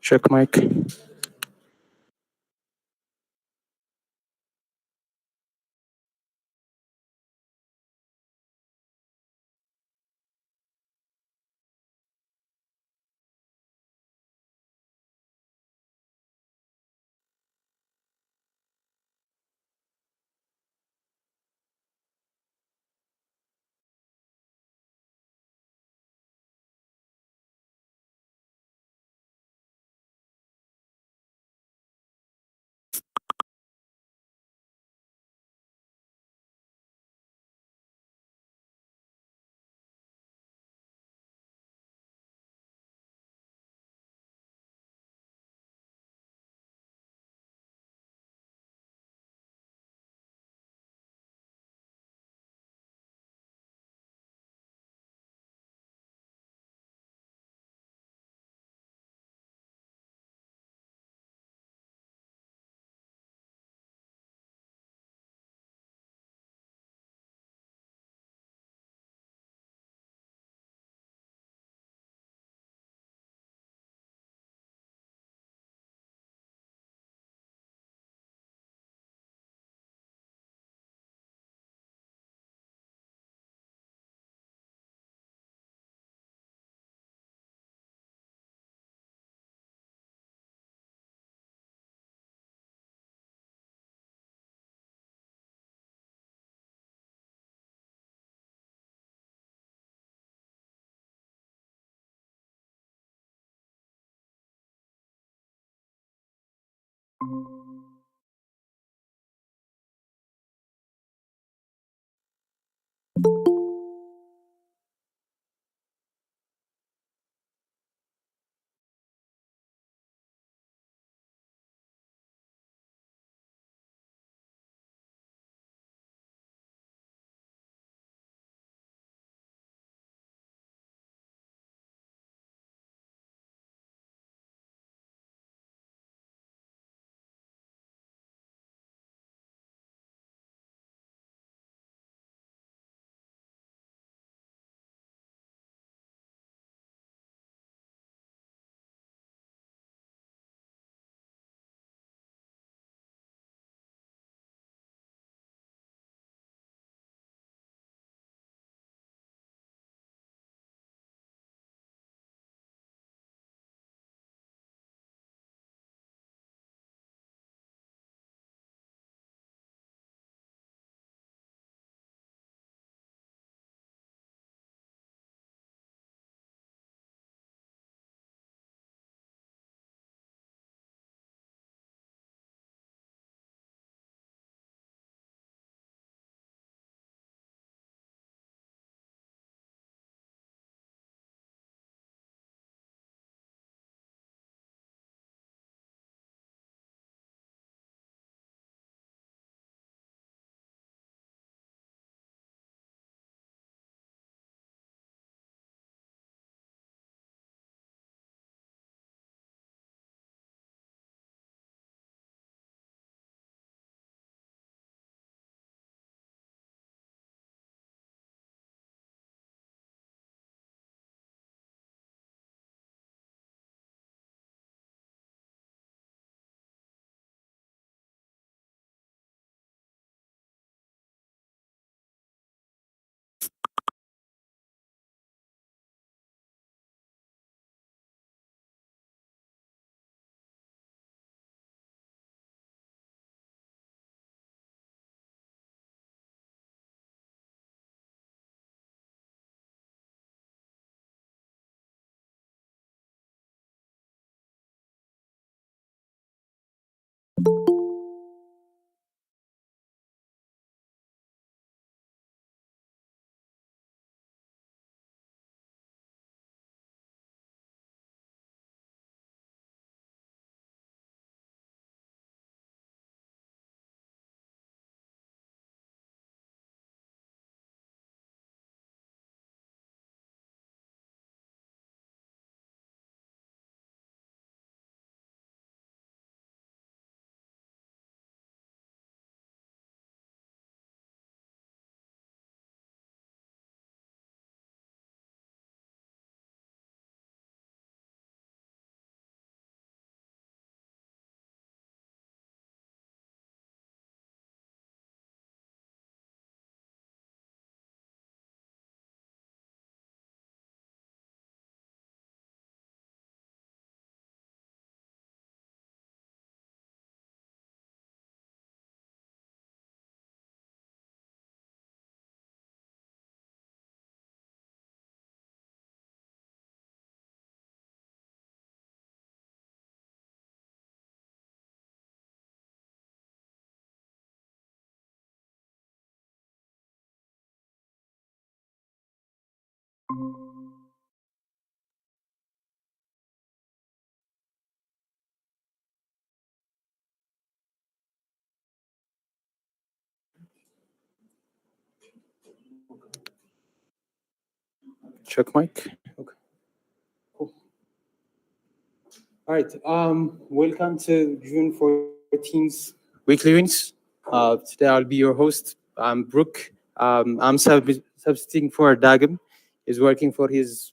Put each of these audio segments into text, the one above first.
Check mic. check mic. Okay. Cool. All right. Welcome to June 14th Weekly Wins. Today I'll be your host. I'm Brooke. I'm substituting for Dagim. He's working for his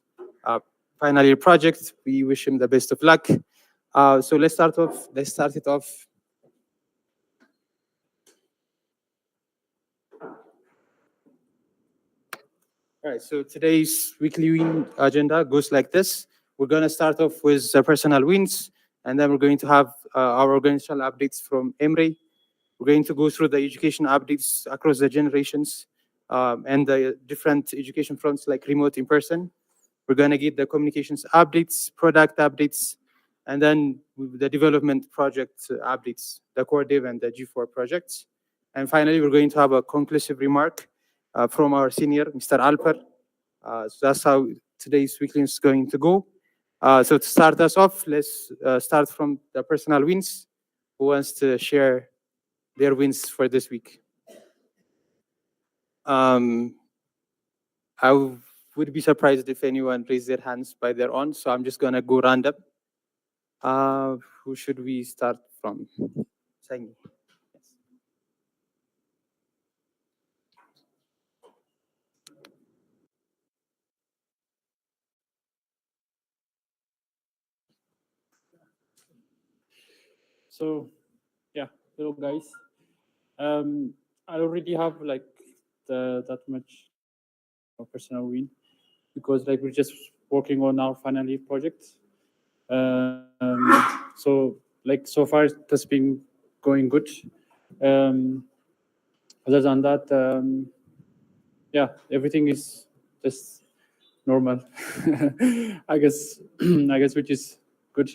final year project. We wish him the best of luck. So let's start off. Let's start it off. All right, so today's weekly win agenda goes like this. We're going to start off with the personal wins, and then we're going to have our organizational updates from Emre. We're going to go through the education updates across the generations and the different education fronts like remote, in person. We're going to get the communications updates, product updates, and then the development project updates, the core dev and the G4 projects. And finally, we're going to have a conclusive remark from our senior, Mr. Alper. So that's how today's weekly is going to go. So to start us off, let's start from the personal wins. Who wants to share their wins for this week? I would be surprised if anyone raised their hands by their own, so I'm just going to go random. Who should we start from? Sangi. So, yeah, hello guys. I already have like that much personal win because like we're just working on our final year project. So like so far that's been going good. Other than that, yeah, everything is just normal. I guess which is good.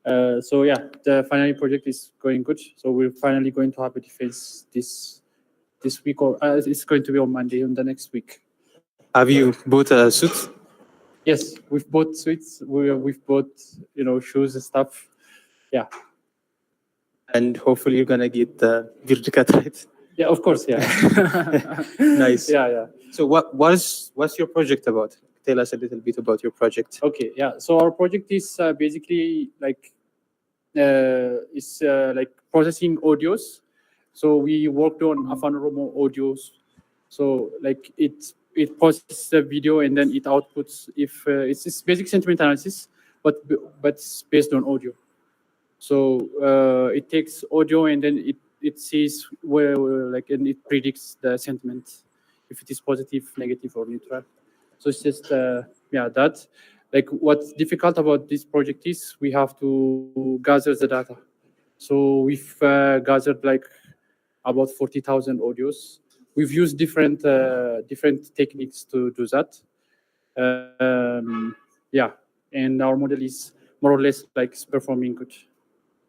So yeah, the final year project is going good. So we're finally going to have a defense this week, or it's going to be on Monday on the next week. Have you bought a suit? Yes, we've bought suits. We've bought shoes and stuff. Yeah. And hopefully you're gonna get the vertical right. Yeah, of course. Yeah. Nice. Yeah. So what's your project about? Tell us a little bit about your project. Okay. Yeah. So our project is basically like like processing audios. So we worked on Afanoromo audios. So like it processes the video and then it outputs if it's basic sentiment analysis, but it's based on audio. So it takes audio and then it sees where like and it predicts the sentiment if it is positive, negative, or neutral. So it's just that. Like what's difficult about this project is we have to gather the data. So we've gathered like about 40,000 audios. We've used different techniques to do that. Yeah, and our model is more or less like performing good.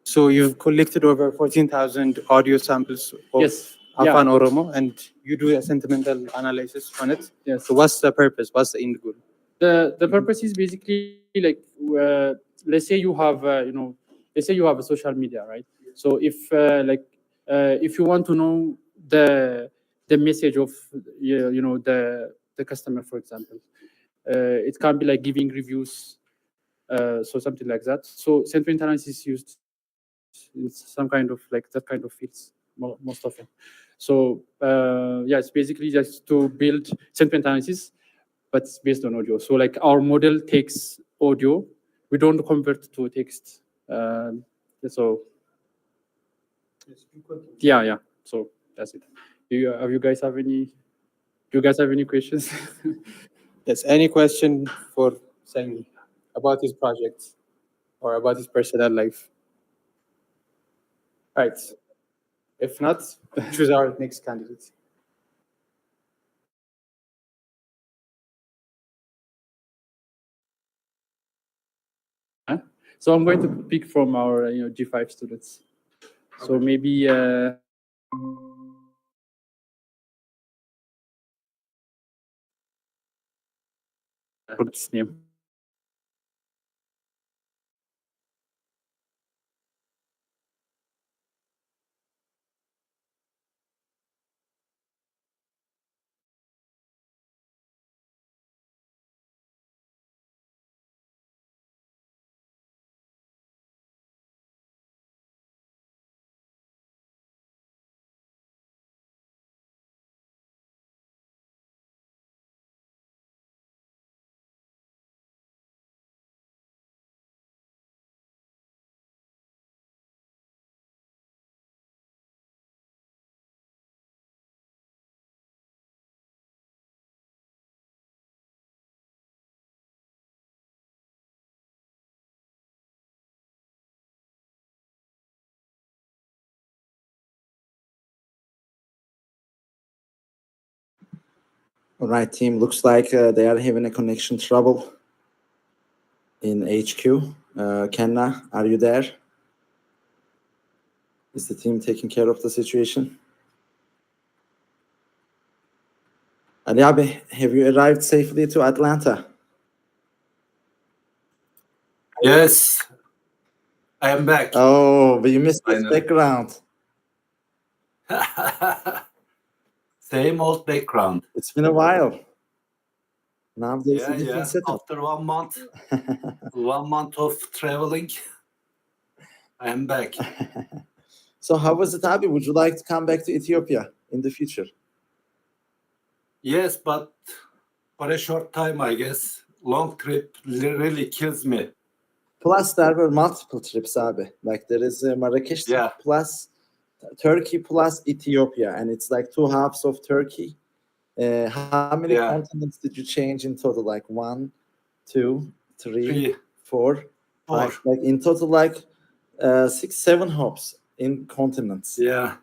So you've collected over 14,000 audio samples of Yes. Afan Oromo, and you do a sentimental analysis on it. Yes. So what's the purpose? What's the end goal? The purpose is basically like let's say you have let's say you have a social media, right? So if you want to know the message of the customer, for example, it can be like giving reviews, so something like that. So sentiment analysis is used in some kind of like that kind of fields most often. So yeah, it's basically just to build sentiment analysis, but it's based on audio. So like our model takes audio, we don't convert to text. So yeah. So that's it. Do you guys have any? Do you guys have any questions? Yes. Any question for Sangi about his project or about his personal life? Right. If not, choose our next candidate. Huh? So I'm going to pick from our G5 students. So maybe what's his name? All right, team. Looks like they are having a connection trouble in HQ. Kenna, are you there? Is the team taking care of the situation? Ali abi, have you arrived safely to Atlanta? Yes, I am back. Oh, but you missed this Finally. background. Same old background. It's been a while. Now there's Yeah, a different yeah. setup. After 1 month, 1 month of traveling, I am back. So how was it, Abi? Would you like to come back to Ethiopia in the future? Yes, but for a short time, I guess. Long trip really kills me. Plus, there were multiple trips, Abi. Like there is a Marrakesh trip Yeah. plus Turkey plus Ethiopia, and it's like two halves of Turkey. How many Yeah. continents did you change in total? Like 1, 2, 3, 3, 4, 4. 5. Like in total, like 6, 7 hops in continents. Yeah.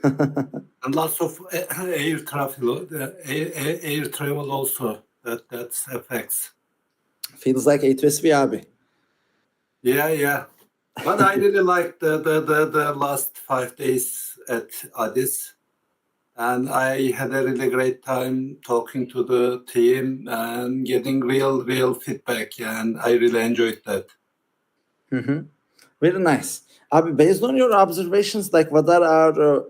And lots of air travel, air travel also. That's affects. Feels like A2SV, Abi. Yeah, yeah. But I really liked the last 5 days at Addis, and I had a really great time talking to the team and getting real feedback, and I really enjoyed that. Very nice. Abi, based on your observations, like what are our,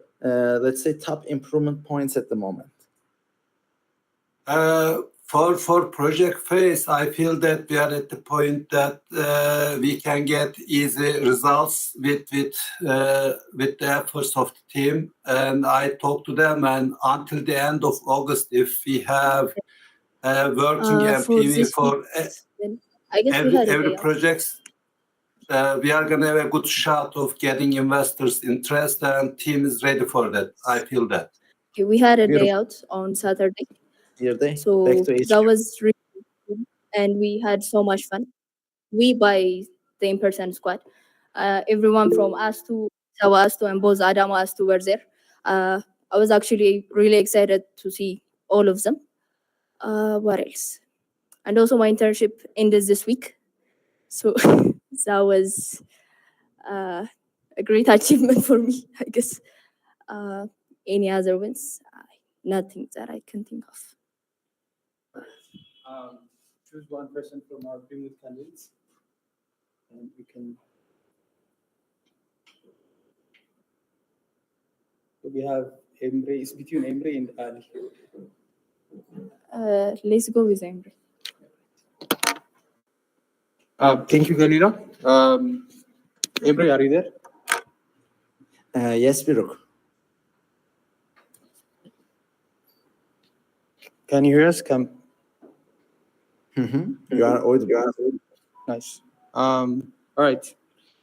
let's say, top improvement points at the moment? For project phase, I feel that we are at the point that we can get easy results with the efforts of the team. And I talked to them, and until the end of August, if we have working For MPV this for week, then I guess we had a every day off. projects, we are gonna have a good shot of getting investors' interest, and team is ready for that. I feel that. Okay, we had a day Beautiful. out on Saturday, Here they back so to HQ. that was really good, and we had so much fun. We by the in-person squad, everyone from us to Sawastu and both Adam Astu were there. I was actually really excited to see all of them. What else? And also my internship ended this week, so that was a great achievement for me, I guess. Any other wins? Nothing that I can think of. Choose one person from our remote candidates, and we can. So we have Emre. It's between Emre and Ali. Let's go with Emre. Thank you, Galila. Emre, are you there? Yes, Biruk. Can you hear us? You are audible. Nice. All right.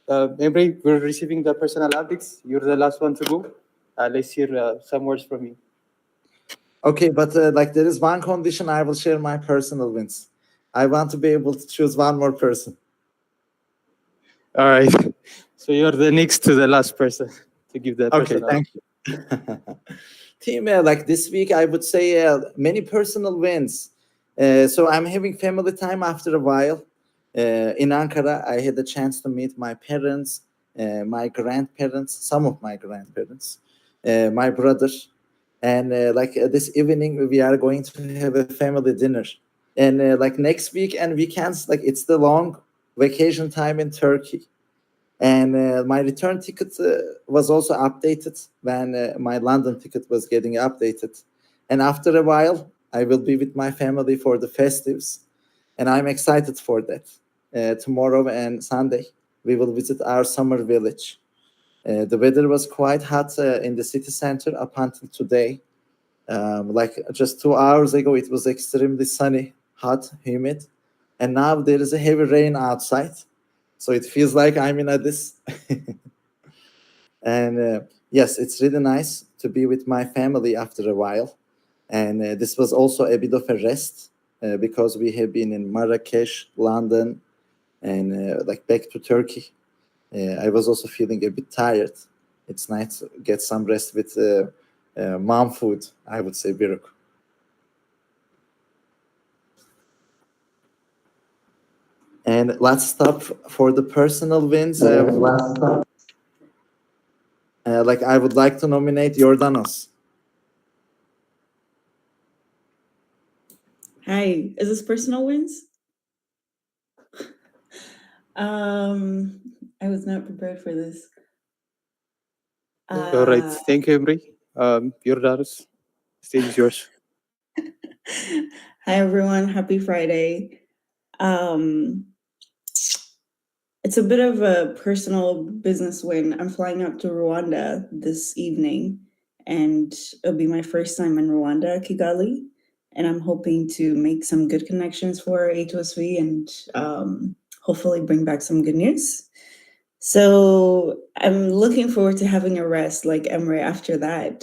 Emre, we're receiving the personal updates. You're the last one to go. Let's hear some words from you. Okay, but like there is one condition. I will share my personal wins. I want to be able to choose one more person. All right. So you're the next to the last person to give that. Okay, personal. thank you. Team, like this week, I would say many personal wins. So I'm having family time after a while. In Ankara, I had the chance to meet my parents, my grandparents, some of my grandparents, my brother. And this evening, we are going to have a family dinner. And like next week and weekends, like it's the long vacation time in Turkey. And my return ticket was also updated when my London ticket was getting updated. And after a while, I will be with my family for the festives. And I'm excited for that. Tomorrow and Sunday, we will visit our summer village. The weather was quite hot in the city center up until today. Like just 2 hours ago, it was extremely sunny, hot, humid. And now there is a heavy rain outside. So it feels like I'm in Addis. And yes, it's really nice to be with my family after a while. And this was also a bit of a rest because we have been in Marrakesh, London, and like back to Turkey. I was also feeling a bit tired. It's nice to get some rest with mom food, I would say, Biruk. And last stop for the personal wins. Like I would like to nominate Jordanos. Hi, is this personal wins? I was not prepared for this. All right. Thank you, Emre. Jordanos, stage is yours. Hi everyone, happy Friday. It's a bit of a personal business win. I'm flying out to Rwanda this evening, and it'll be my first time in Rwanda, Kigali. And I'm hoping to make some good connections for A2SV and hopefully bring back some good news. So I'm looking forward to having a rest like Emre after that.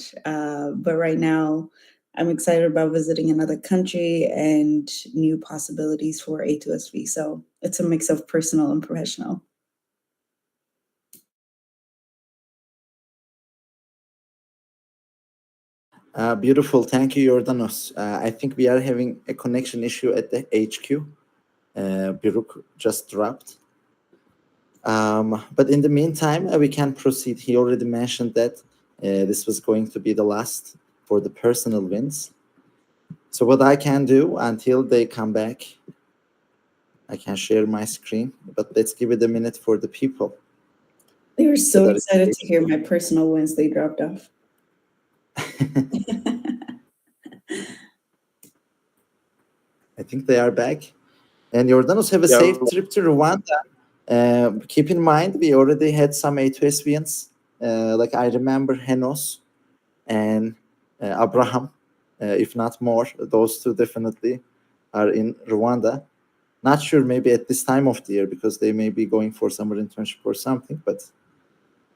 But right now, I'm excited about visiting another country and new possibilities for A2SV. So it's a mix of personal and professional. Beautiful. Thank you, Jordanos. I think we are having a connection issue at the HQ. Biruk just dropped. But in the meantime, we can proceed. He already mentioned that this was going to be the last for the personal wins. So what I can do until they come back, I can share my screen, but let's give it a minute for the people. They were so that is excited to hear my personal wins they dropped off. I think they are back. And Jordanos, have a Yeah. safe trip to Rwanda. Keep in mind, we already had some A2SVians. Like I remember Henos and Abraham, if not more. Those two definitely are in Rwanda. Not sure maybe at this time of the year because they may be going for summer internship or something, but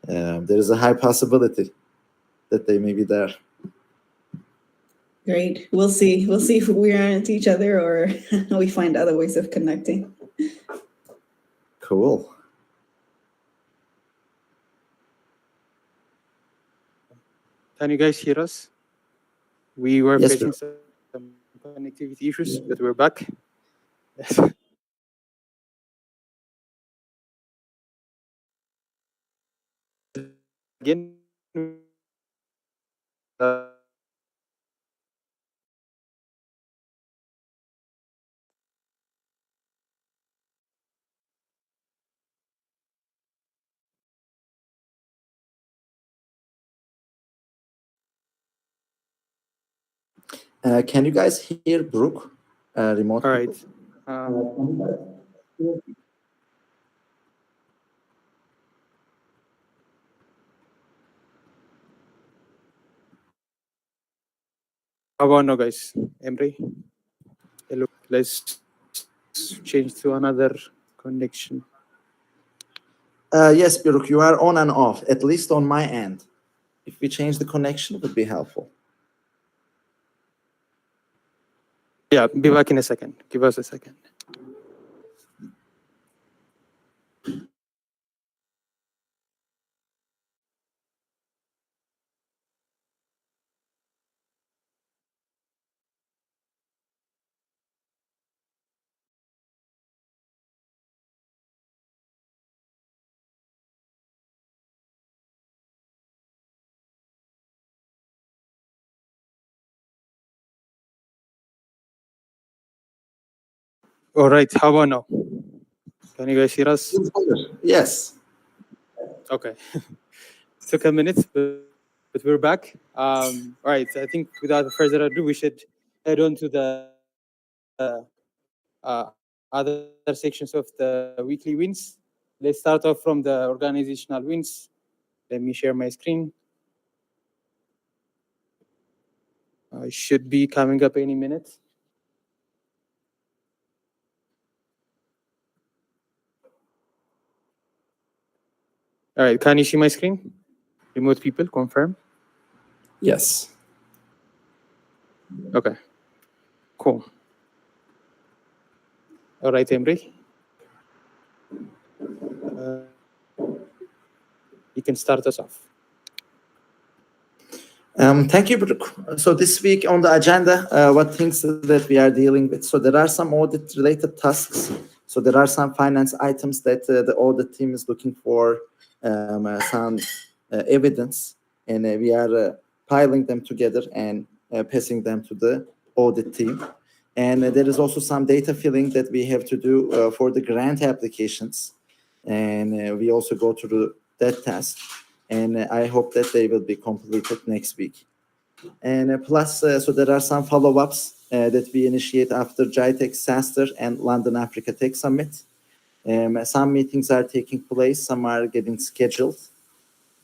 there is a high possibility that they may be there. Great. We'll see. We'll see if we run into each other or we find other ways of connecting. Cool. Can you guys hear us? We were Yes, facing sir. some connectivity issues, but we're back. Yes. Again, Can you guys hear Brooke? Remote. all right. How about now, guys? Emre? Hello. Let's change to another connection. Yes, Brooke, you are on and off, at least on my end. If we change the connection, it would be helpful. Yeah, be back in a second. Give us a second. All right. How about now? Can you guys hear us? Yes. Okay. Took a minute, but we're back. All right. I think without further ado, we should head on to the other sections of the weekly wins. Let's start off from the organizational wins. Let me share my screen. Should be coming up any minute. All right. Can you see my screen? Remote people, confirm. Yes. Okay. Cool. All right, Emre. You can start us off. Thank you, Brooke. So this week on the agenda, what things that we are dealing with. So there are some audit-related tasks. So there are some finance items that the audit team is looking for some evidence, and we are piling them together and passing them to the audit team. And there is also some data filling that we have to do for the grant applications. And we also go through that task. And I hope that they will be completed next week. And plus, so there are some follow-ups that we initiate after GITEX, SASTER, and London Africa Tech Summit. Some meetings are taking place, some are getting scheduled.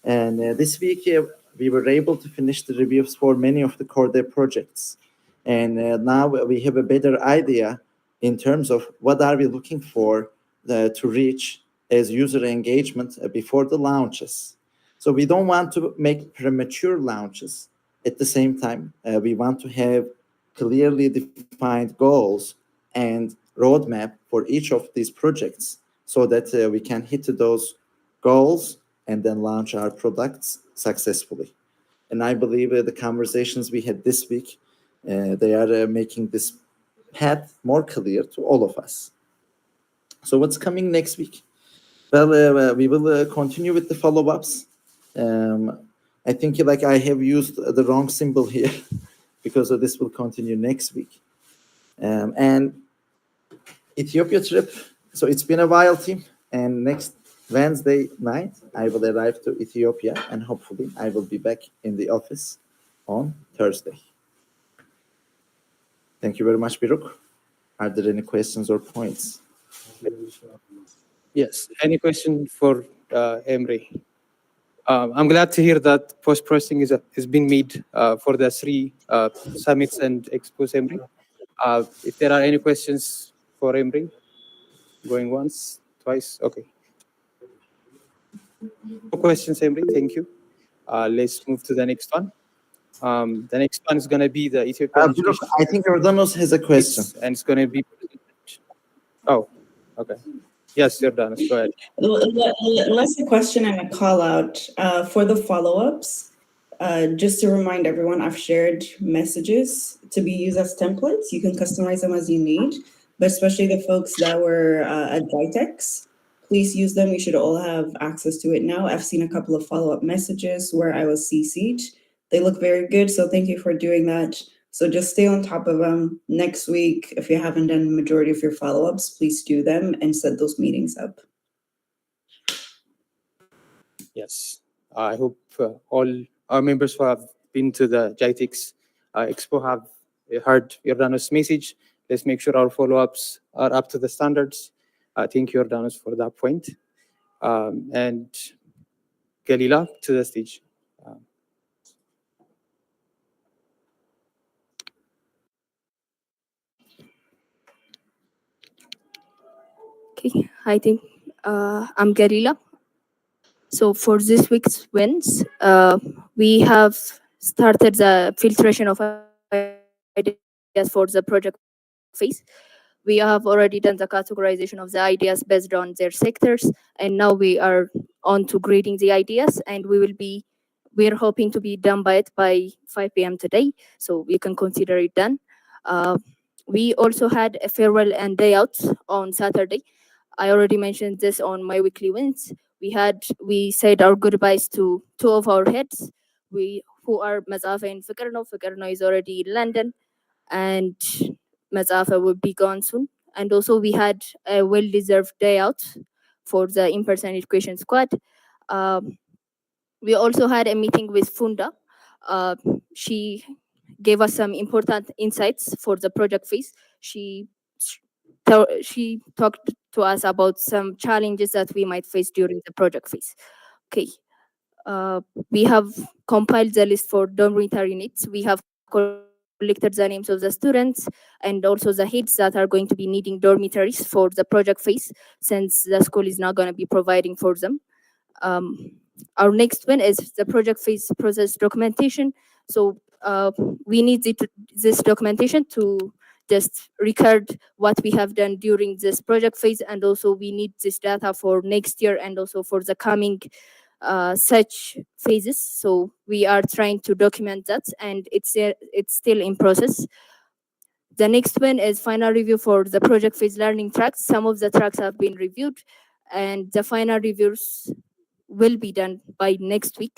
And this week, we were able to finish the reviews for many of the core dev projects. And now we have a better idea in terms of what are we looking for to reach as user engagement before the launches. So we don't want to make premature launches. At the same time, we want to have clearly defined goals and roadmap for each of these projects so that we can hit those goals and then launch our products successfully. And I believe the conversations we had this week, they are making this path more clear to all of us. So what's coming next week? Well, we will continue with the follow-ups. I think like I have used the wrong symbol here because this will continue next week. And Ethiopia trip. So it's been a while, team. And next Wednesday night, I will arrive to Ethiopia, and hopefully I will be back in the office on Thursday. Thank you very much, Biruk. Are there any questions or points? Yes. Any question for Emre? I'm glad to hear that post-processing is being made for the 3 summits and expos, Emre. If there are any questions for Emre, going once, twice, okay. No questions, Emre, thank you. Let's move to the next one. The next one is going to be the Ethiopian Biruk, education. I think Jordanos has a question. And it's going to be... Oh, okay. Yes, Jordanos, go ahead. Less a question and a call out for the follow-ups. Just to remind everyone, I've shared messages to be used as templates. You can customize them as you need, but especially the folks that were at GITEX, please use them. You should all have access to it now. I've seen a couple of follow-up messages where I was CC'd. They look very good, so thank you for doing that. So just stay on top of them. Next week, if you haven't done the majority of your follow-ups, please do them and set those meetings up. Yes, I hope all our members who have been to the GITEX Expo have heard Jordanos' message. Let's make sure our follow-ups are up to the standards. Thank you, Jordanos, for that point. And Galila, to the stage. Okay, hi team. I'm Galila. So for this week's wins, we have started the filtration of ideas for the project phase. We have already done the categorization of the ideas based on their sectors, and now we are on to grading the ideas, and we're hoping to be done by 5 p.m. today, so you can consider it done. We also had a farewell and day out on Saturday. I already mentioned this on my weekly wins. We said our goodbyes to 2 of our heads, who are Mazafa and Fikrno. Fikrno is already in London, and Mazafa will be gone soon. And also we had a well-deserved day out for the in-person education squad. We also had a meeting with Funda. She gave us some important insights for the project phase. She talked to us about some challenges that we might face during the project phase. Okay. We have compiled the list for dormitory needs. We have collected the names of the students and also the heads that are going to be needing dormitories for the project phase, since the school is not going to be providing for them. Our next one is the project phase process documentation. So we need this documentation to just record what we have done during this project phase, and also we need this data for next year and also for the coming such phases. So we are trying to document that, and it's still in process. The next one is final review for the project phase learning tracks. Some of the tracks have been reviewed, and the final reviews will be done by next week.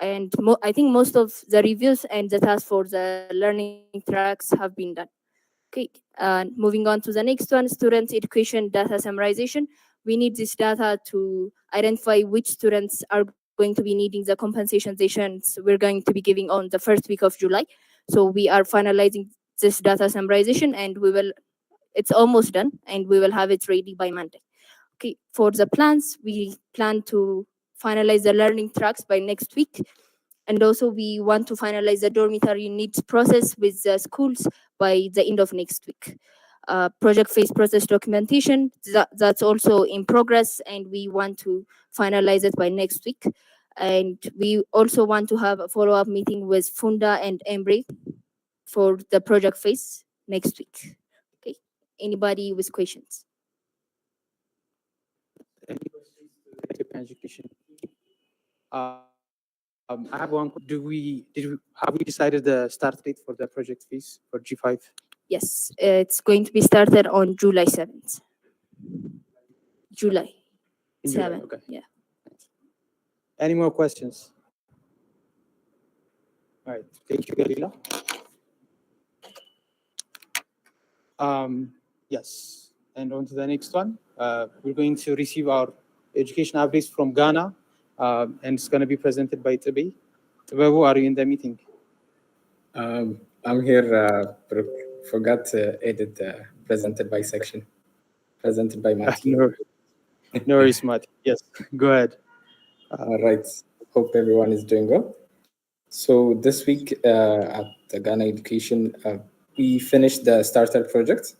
And I think most of the reviews and the tasks for the learning tracks have been done. Okay, and moving on to the next one, student education data summarization. We need this data to identify which students are going to be needing the compensation sessions we're going to be giving on the first week of July. So we are finalizing this data summarization, and it's almost done, and we will have it ready by Monday. Okay, for the plans, we plan to finalize the learning tracks by next week. And also we want to finalize the dormitory needs process with the schools by the end of next week. Project phase process documentation, that's also in progress, and we want to finalize it by next week. And we also want to have a follow-up meeting with Funda and Embry for the project phase next week. Okay, anybody with questions? Any questions to the education? I have one. Have we decided the start date for the project fees for G5? Yes, it's going to be started on July 7th. July In July, 7th, okay. yeah. Any more questions? All right, thank you, Galila. Yes, and on to the next one. We're going to receive our education updates from Ghana, and it's going to be presented by Tabi. Tababu, are you in the meeting? I'm here, but forgot to edit the presented by section. Presented by Matthew. No worries, Matt. Yes, go ahead. All right. Hope everyone is doing well. So this week at the Ghana Education, we finished the starter project.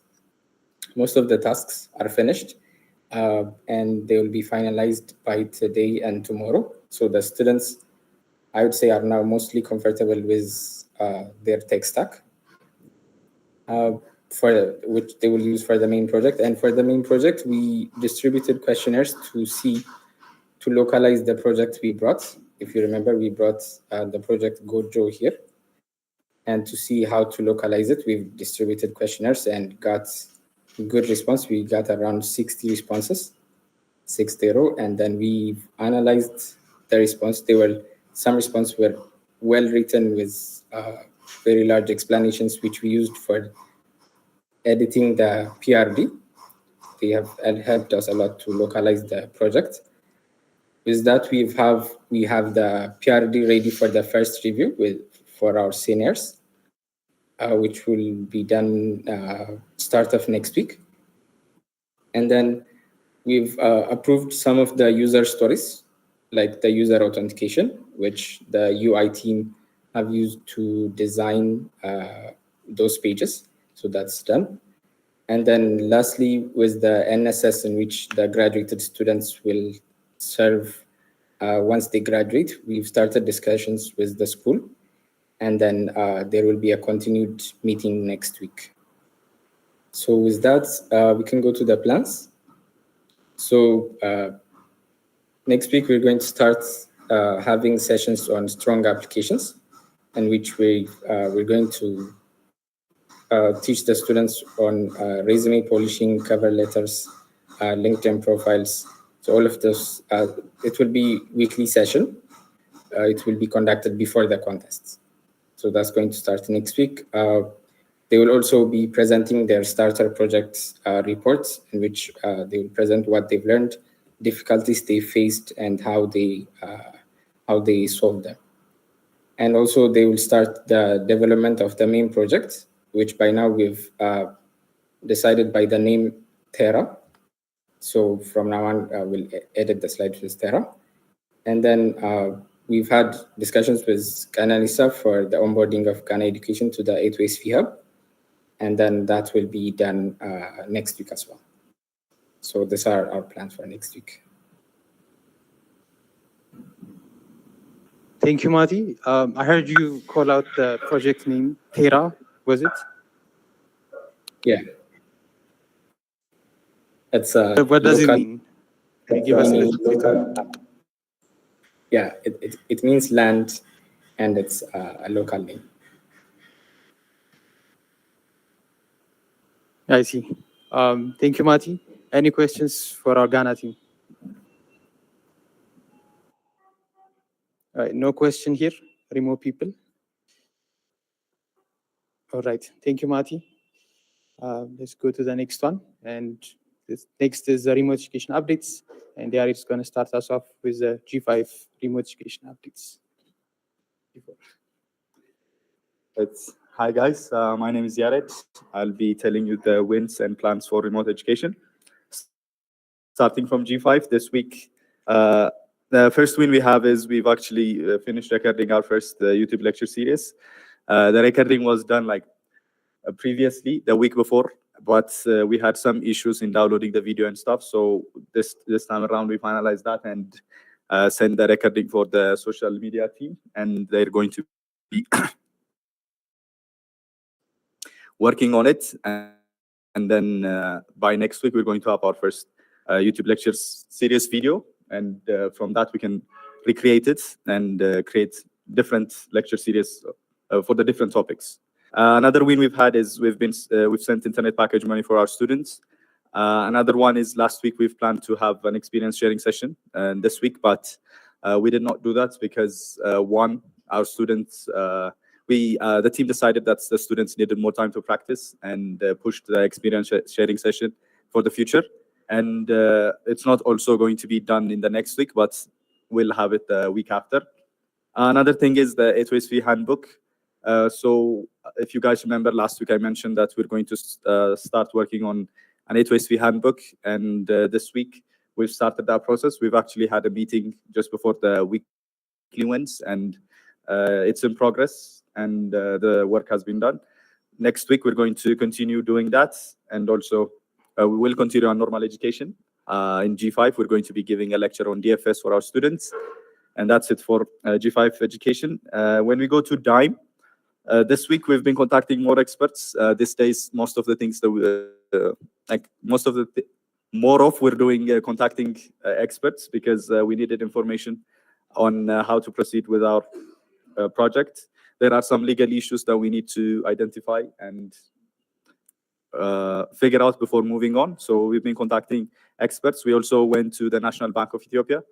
Most of the tasks are finished, and they will be finalized by today and tomorrow. So the students, I would say, are now mostly comfortable with their tech stack, for which they will use for the main project. And for the main project, we distributed questionnaires to localize the project we brought. If you remember, we brought the project Gojo here. And to see how to localize it, we've distributed questionnaires and got good response. We got around 60 responses, 60, and then we've analyzed the response. Some responses were well written with very large explanations, which we used for editing the PRD. They have helped us a lot to localize the project. With that, we have the PRD ready for the first review for our seniors, which will be done start of next week. And then we've approved some of the user stories, like the user authentication, which the UI team have used to design those pages. So that's done. And then lastly, with the NSS, in which the graduated students will serve once they graduate, we've started discussions with the school. And then there will be a continued meeting next week. So with that, we can go to the plans. So next week, we're going to start having sessions on strong applications, in which we're going to teach the students on resume polishing, cover letters, LinkedIn profiles. So all of this, it will be weekly session. It will be conducted before the contests. So that's going to start next week. They will also be presenting their starter project reports, in which they will present what they've learned, difficulties they faced, and how they solved them. And also they will start the development of the main project, which by now we've decided by the name Terra. So from now on, we'll edit the slides with Terra. And then we've had discussions with Ghana Lisa for the onboarding of Ghana Education to the A2SV Hub. And then that will be done next week as well. So these are our plans for next week. Thank you, Mati. I heard you call out the project name, Terra, was it? Yeah. It's What does it mean? Can you give us a little bit? Yeah, it means land, and it's a local name. I see. Thank you, Mati. Any questions for our Ghana team? All right, no question here. Remote people. All right, thank you, Mati. Let's go to the next one. And this next is the remote education updates. And there is going to start us off with the G5 remote education updates. Hi guys, my name is Yared. I'll be telling you the wins and plans for remote education. Starting from G5 this week, the first win we have is we've actually finished recording our first YouTube lecture series. The recording was done like previously, the week before, but we had some issues in downloading the video and stuff. So this time around, we finalized that and sent the recording for the social media team, and they're going to be working on it. And then by next week, we're going to have our first YouTube lectures series video. And from that, we can recreate it and create different lecture series for the different topics. Another win we've had is we've sent internet package money for our students. Another one is last week we've planned to have an experience sharing session this week, but we did not do that because one, our students, the team decided that the students needed more time to practice and pushed the experience sharing session for the future. And it's not also going to be done in the next week, but we'll have it the week after. Another thing is the A2SV handbook. So if you guys remember last week, I mentioned that we're going to start working on an A2SV handbook. And this week, we've started that process. We've actually had a meeting just before the weekly wins, and it's in progress, and the work has been done. Next week, we're going to continue doing that. And also, we will continue on normal education. In G5, we're going to be giving a lecture on DFS for our students. And that's it for G5 education. When we go to DIME, this week we've been contacting more experts. These days, most of the things that we're doing contacting experts because we needed information on how to proceed with our project. There are some legal issues that we need to identify and figure out before moving on. So we've been contacting experts. We also went to the National Bank of Ethiopia.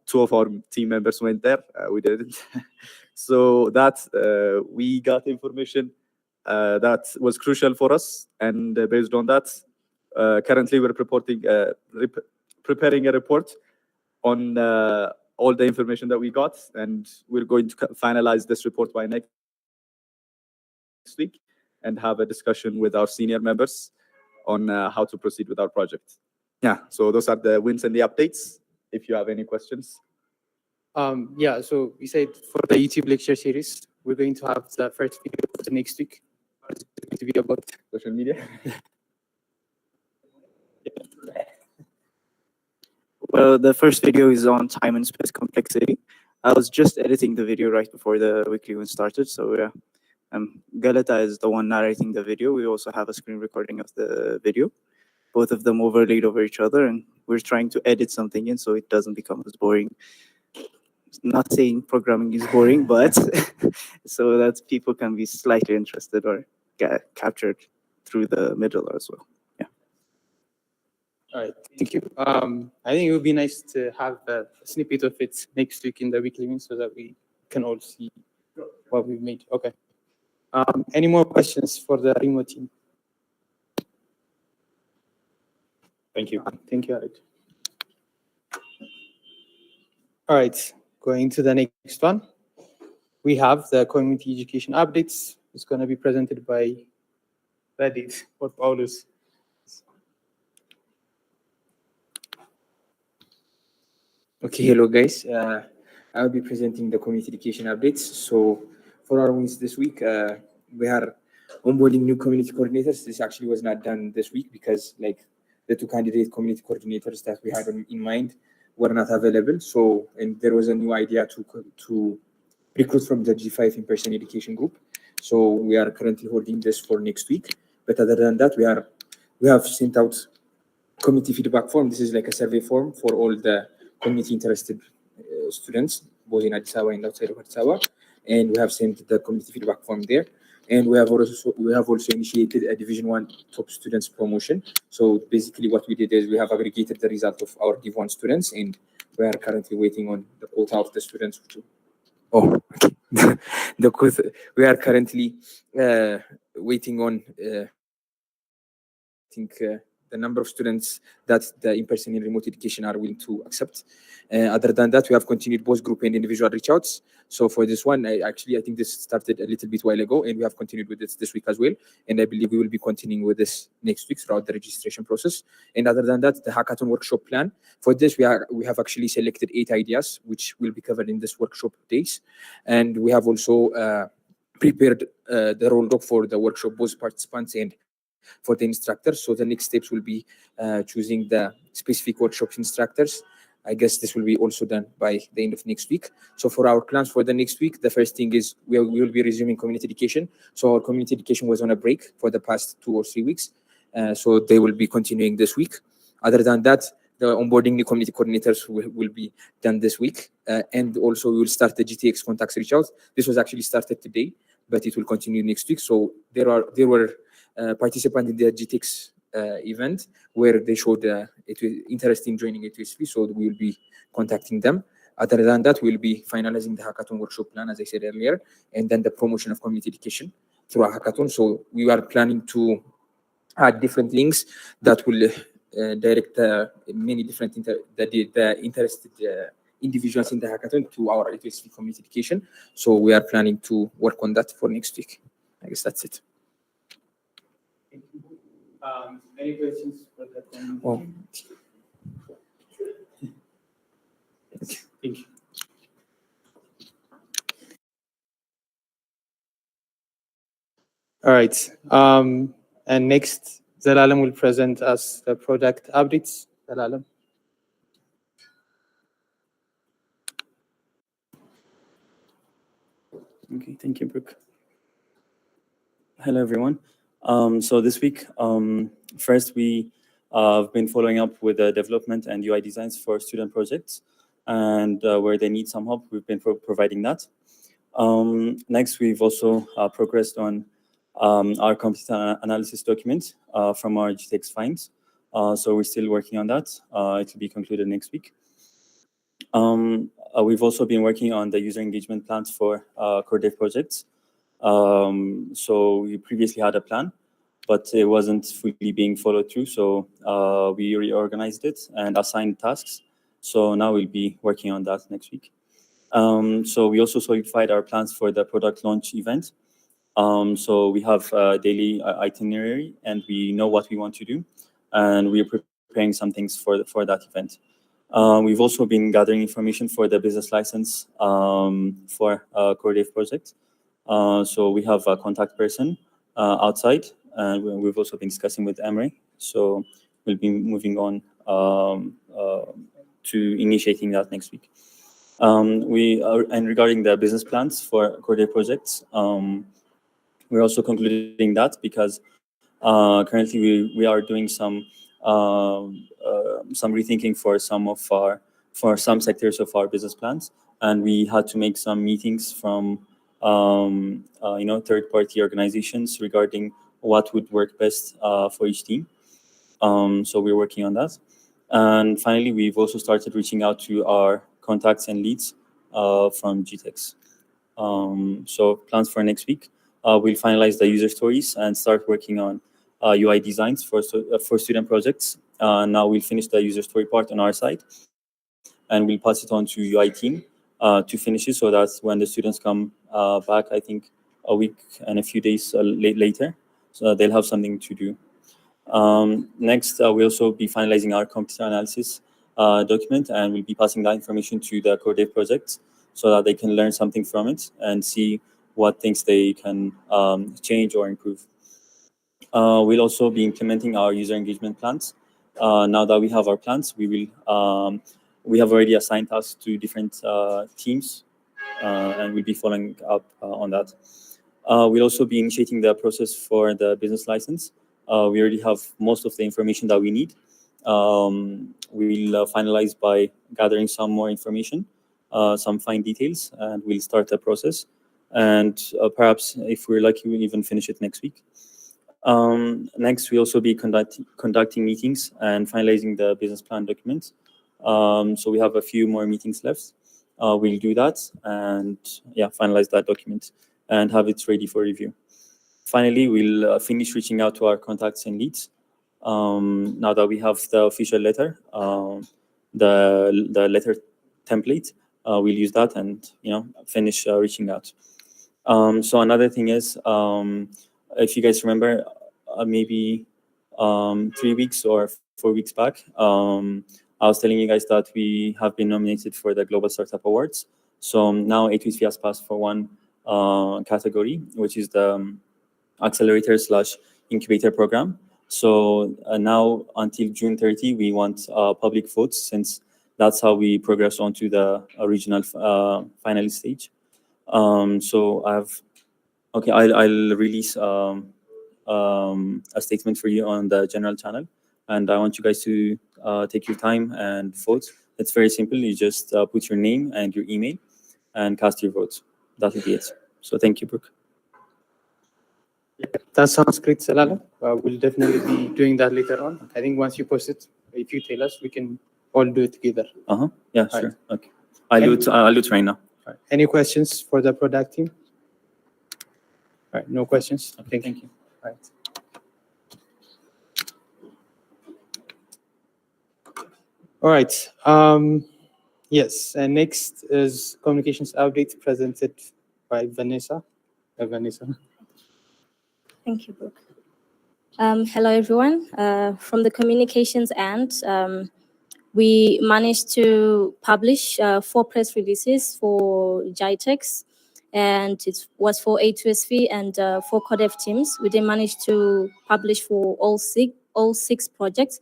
Two of our team members went there. We didn't. So that we got information that was crucial for us. And based on that, currently we're preparing a report on all the information that we got. And we're going to finalize this report by next week and have a discussion with our senior members on how to proceed with our project. Yeah, so those are the wins and the updates. If you have any questions. Yeah, so we said for the YouTube lecture series, we're going to have the first video for the next week. It's going to be about Social media. Well, the first video is on time and space complexity. I was just editing the video right before the weekly one started, so yeah. Galata is the one narrating the video. We also have a screen recording of the video. Both of them overlaid over each other, and we're trying to edit something in so it doesn't become as boring. Not saying programming is boring, but so that people can be slightly interested or get captured through the middle as well. Yeah. All right, thank you. I think it would be nice to have a snippet of it next week in the weekly win so that we can all see what we've made. Okay. Any more questions for the remote team? Thank you. Thank you, Alec. All right, going to the next one. We have the community education updates. It's going to be presented by Reddit or Paulus. Okay, hello guys. I'll be presenting the community education updates. So for our wins this week, we are onboarding new community coordinators. This actually was not done this week because like the two candidate community coordinators that we had in mind were not available. So, and there was a new idea to recruit from the G5 in-person education group. So we are currently holding this for next week. But other than that, we have sent out community feedback form. This is like a survey form for all the community interested students, both in Addis Ababa and outside of Addis Ababa. And we have sent the community feedback form there. And we have also initiated a Division 1 top students promotion. So basically what we did is we have aggregated the result of our Div 1 students, and we are currently waiting on the quota of the students to, okay. We are currently waiting on the number of students that the in-person and remote education are willing to accept. Other than that, we have continued both group and individual reach outs. So for this one, I think this started a little bit while ago, and we have continued with this week as well. And I believe we will be continuing with this next week throughout the registration process. And other than that, the hackathon workshop plan. For this, we have actually selected 8 ideas, which will be covered in this workshop days. And we have also prepared the roadmap for the workshop, both participants and for the instructors. So the next steps will be choosing the specific workshop instructors. I guess this will be also done by the end of next week. So for our plans for the next week, the first thing is we will be resuming community education. So our community education was on a break for the past 2 or 3 weeks. So they will be continuing this week. Other than that, the onboarding new community coordinators will be done this week. And also we will start the GTX contacts reach out. This was actually started today, but it will continue next week. So there were participants in the GTX event where they showed interest in joining A2SV, so we will be contacting them. Other than that, we'll be finalizing the hackathon workshop plan, as I said earlier, and then the promotion of community education through a hackathon. So we are planning to add different links that will direct many different the interested individuals in the hackathon to our A2SV community education. So we are planning to work on that for next week. I guess that's it. Any questions for that? Oh. Thank you. All right. And next, Zalalam will present us the product updates. Zalalam. Okay, thank you, Brooke. Hello, everyone. So this week, first we have been following up with the development and UI designs for student projects, and where they need some help, we've been providing that. Next, we've also progressed on our computer analysis document from our GTX finds. So we're still working on that. It will be concluded next week. We've also been working on the user engagement plans for core dev projects. So we previously had a plan, but it wasn't fully being followed through. So we reorganized it and assigned tasks. So now we'll be working on that next week. So we also solidified our plans for the product launch event. So we have a daily itinerary, and we know what we want to do, and we're preparing some things for that event. We've also been gathering information for the business license for core dev project. So we have a contact person outside, and we've also been discussing with Emre. So we'll be moving on to initiating that next week. And regarding the business plans for core dev projects, we're also concluding that because currently we are doing some rethinking for some sectors of our business plans, and we had to make some meetings from third-party organizations regarding what would work best for each team. So we're working on that. And finally, we've also started reaching out to our contacts and leads from GTX. So plans for next week, we'll finalize the user stories and start working on UI designs for student projects. Now we'll finish the user story part on our side, and we'll pass it on to UI team to finish it, so that when the students come back, I think a week and a few days later, so they'll have something to do. Next, we'll also be finalizing our computer analysis document, and we'll be passing that information to the core dev project so that they can learn something from it and see what things they can change or improve. We'll also be implementing our user engagement plans. Now that we have our plans, we have already assigned tasks to different teams, and we'll be following up on that. We'll also be initiating the process for the business license. We already have most of the information that we need. We'll finalize by gathering some more information, some fine details, and we'll start the process. and perhaps if we're lucky, we'll even finish it next week. Next, we'll also be conducting meetings and finalizing the business plan document. So we have a few more meetings left. We'll do that and finalize that document and have it ready for review. Finally, we'll finish reaching out to our contacts and leads. Now that we have the official letter, the letter template, we'll use that and finish reaching out. So another thing is, if you guys remember, maybe 3 weeks or 4 weeks back, I was telling you guys that we have been nominated for the Global Startup Awards. So now A2SV has passed for one category, which is the accelerator/incubator program. So now until June 30, we want public votes, since that's how we progress on to the original finalist stage. So I'll release a statement for you on the general channel, and I want you guys to take your time and vote. It's very simple. You just put your name and your email and cast your votes. That will be it. So thank you, Brooke. That sounds great, Salala. We'll definitely be doing that later on. I think once you post it, if you tell us, we can all do it together. Yeah, All sure. Okay. I'll do it right now. All right. Any questions for the product team? All right, no questions. Okay, thank you. All right. All right. Yes, and next is communications update presented by Vanessa. Vanessa. Thank you, Brooke. Hello, everyone. From the communications end, we managed to publish 4 press releases for GITEX, and it was for A2SV and 4 CODEV teams. We then managed to publish for all six projects.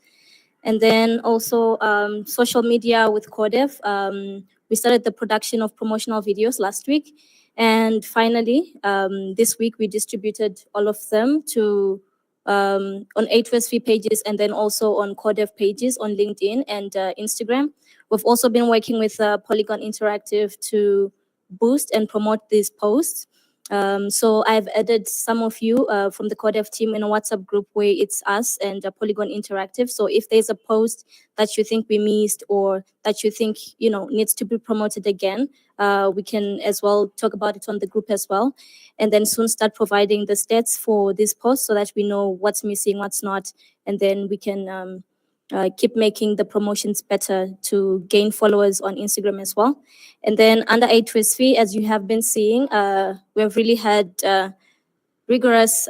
And then also social media with CODEV. We started the production of promotional videos last week. And finally, this week we distributed all of them to on A2SV pages and then also on CODEV pages on LinkedIn and Instagram. We've also been working with Polygon Interactive to boost and promote these posts. So I've added some of you from the CODEV team in a WhatsApp group where it's us and Polygon Interactive. So if there's a post that you think we missed or that you think needs to be promoted again, we can as well talk about it on the group as well, and then soon start providing the stats for this post so that we know what's missing, what's not, and then we can keep making the promotions better to gain followers on Instagram as well. And then under A2SV, as you have been seeing, we've really had rigorous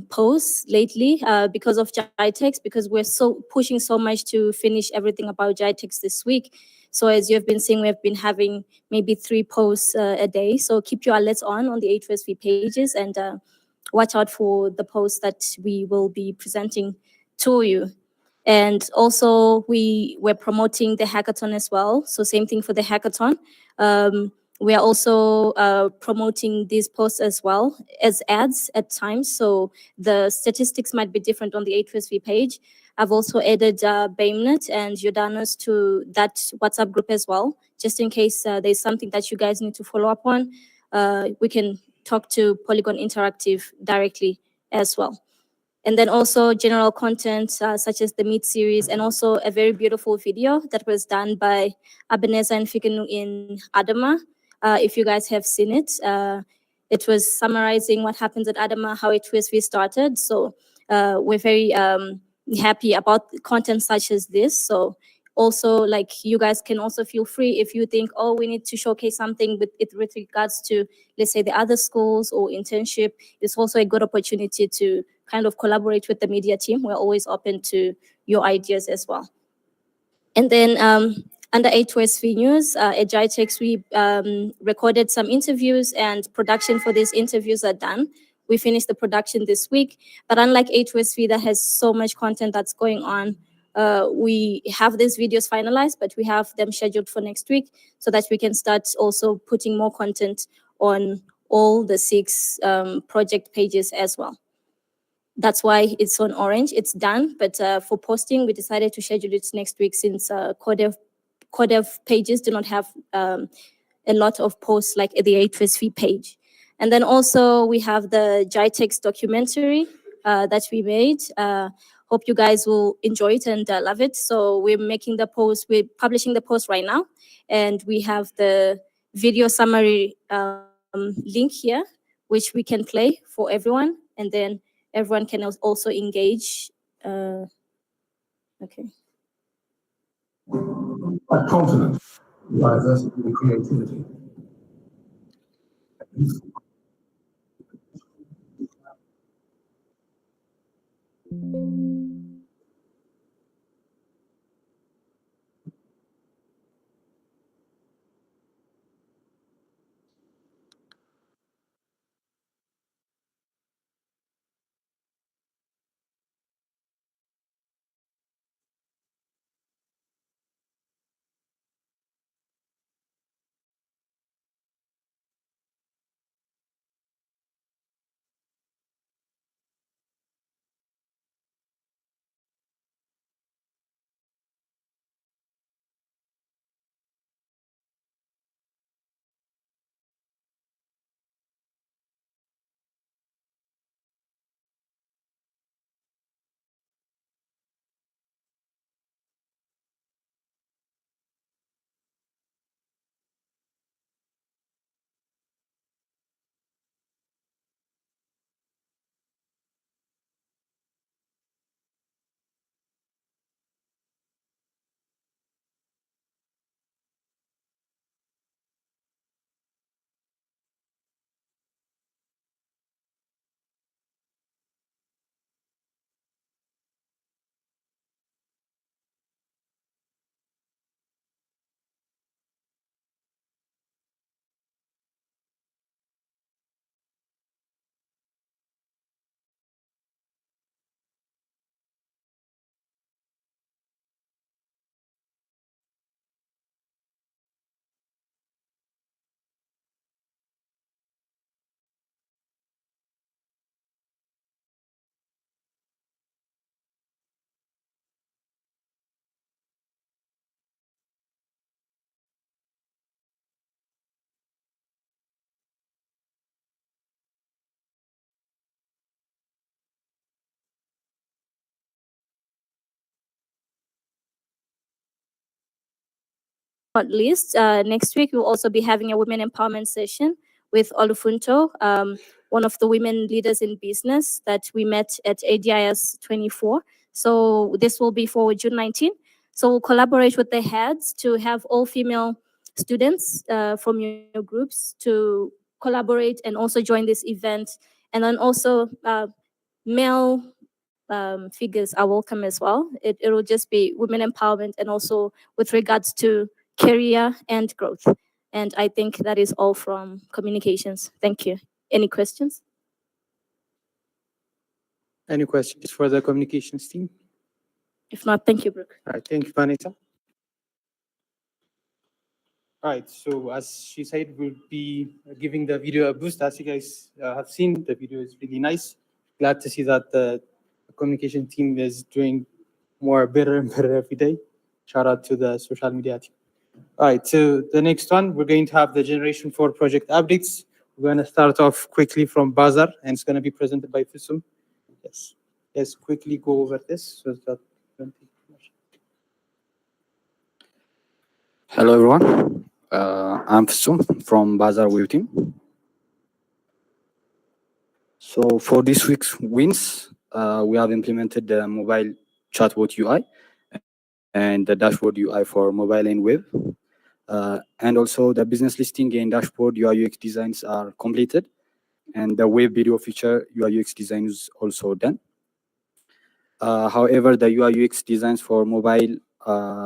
posts lately because of GITEX, because we're pushing so much to finish everything about GITEX this week. So as you have been seeing, we've been having maybe 3 posts a day. So keep your alerts on the A2SV pages and watch out for the posts that we will be presenting to you. And also we're promoting the hackathon as well. So same thing for the hackathon. We are also promoting these posts as well as ads at times. So the statistics might be different on the A2SV page. I've also added Baimnet and Jordanos to that WhatsApp group as well, just in case there's something that you guys need to follow up on. We can talk to Polygon Interactive directly as well. And then also general content such as the Meet series, and also a very beautiful video that was done by Ebenezer and Fikenu in Adama. If you guys have seen it, it was summarizing what happens at Adama, how A2SV started. So we're very happy about content such as this. So also, like, you guys can also feel free if you think, oh, we need to showcase something with regards to, let's say, the other schools or internship. It's also a good opportunity to kind of collaborate with the media team. We're always open to your ideas as well. And then under A2SV News, at GITEX, we recorded some interviews, and production for these interviews are done. We finished the production this week, but unlike A2SV that has so much content that's going on, we have these videos finalized, but we have them scheduled for next week so that we can start also putting more content on all the 6 project pages as well. That's why it's on orange. It's done, but for posting, we decided to schedule it next week since CODEV pages do not have a lot of posts like the A2SV page. And then also we have the GITEX documentary that we made. Hope you guys will enjoy it and love it. So we're publishing the post right now, and we have the video summary link here, which we can play for everyone, and then everyone can also engage. Okay. I'm confident in diversity and creativity. Not least, next week we'll also be having a women empowerment session with Olufunto, one of the women leaders in business that we met at ADIS 24. So this will be for June 19. So we'll collaborate with the heads to have all female students from your groups to collaborate and also join this event. And then also male figures are welcome as well. It will just be women empowerment and also with regards to career and growth. And I think that is all from communications. Thank you. Any questions? Any questions for the communications team? If not, thank you, Brooke. All right, thank you, Vanessa. All right, so as she said, we'll be giving the video a boost. As you guys have seen, the video is really nice. Glad to see that the communication team is doing more better and better every day. Shout out to the social media team. All right, so the next one, we're going to have the Generation 4 project updates. We're going to start off quickly from Bazar, and it's going to be presented by Fusum. Yes, let's quickly go over this so that we don't take too much. Hello everyone, I'm Fusum from Bazar Web Team. So for this week's wins, we have implemented the mobile chatbot UI and the dashboard UI for mobile and web. And also the business listing and dashboard UI UX designs are completed. And the web video feature UI UX design is also done. However, the UI UX designs for mobile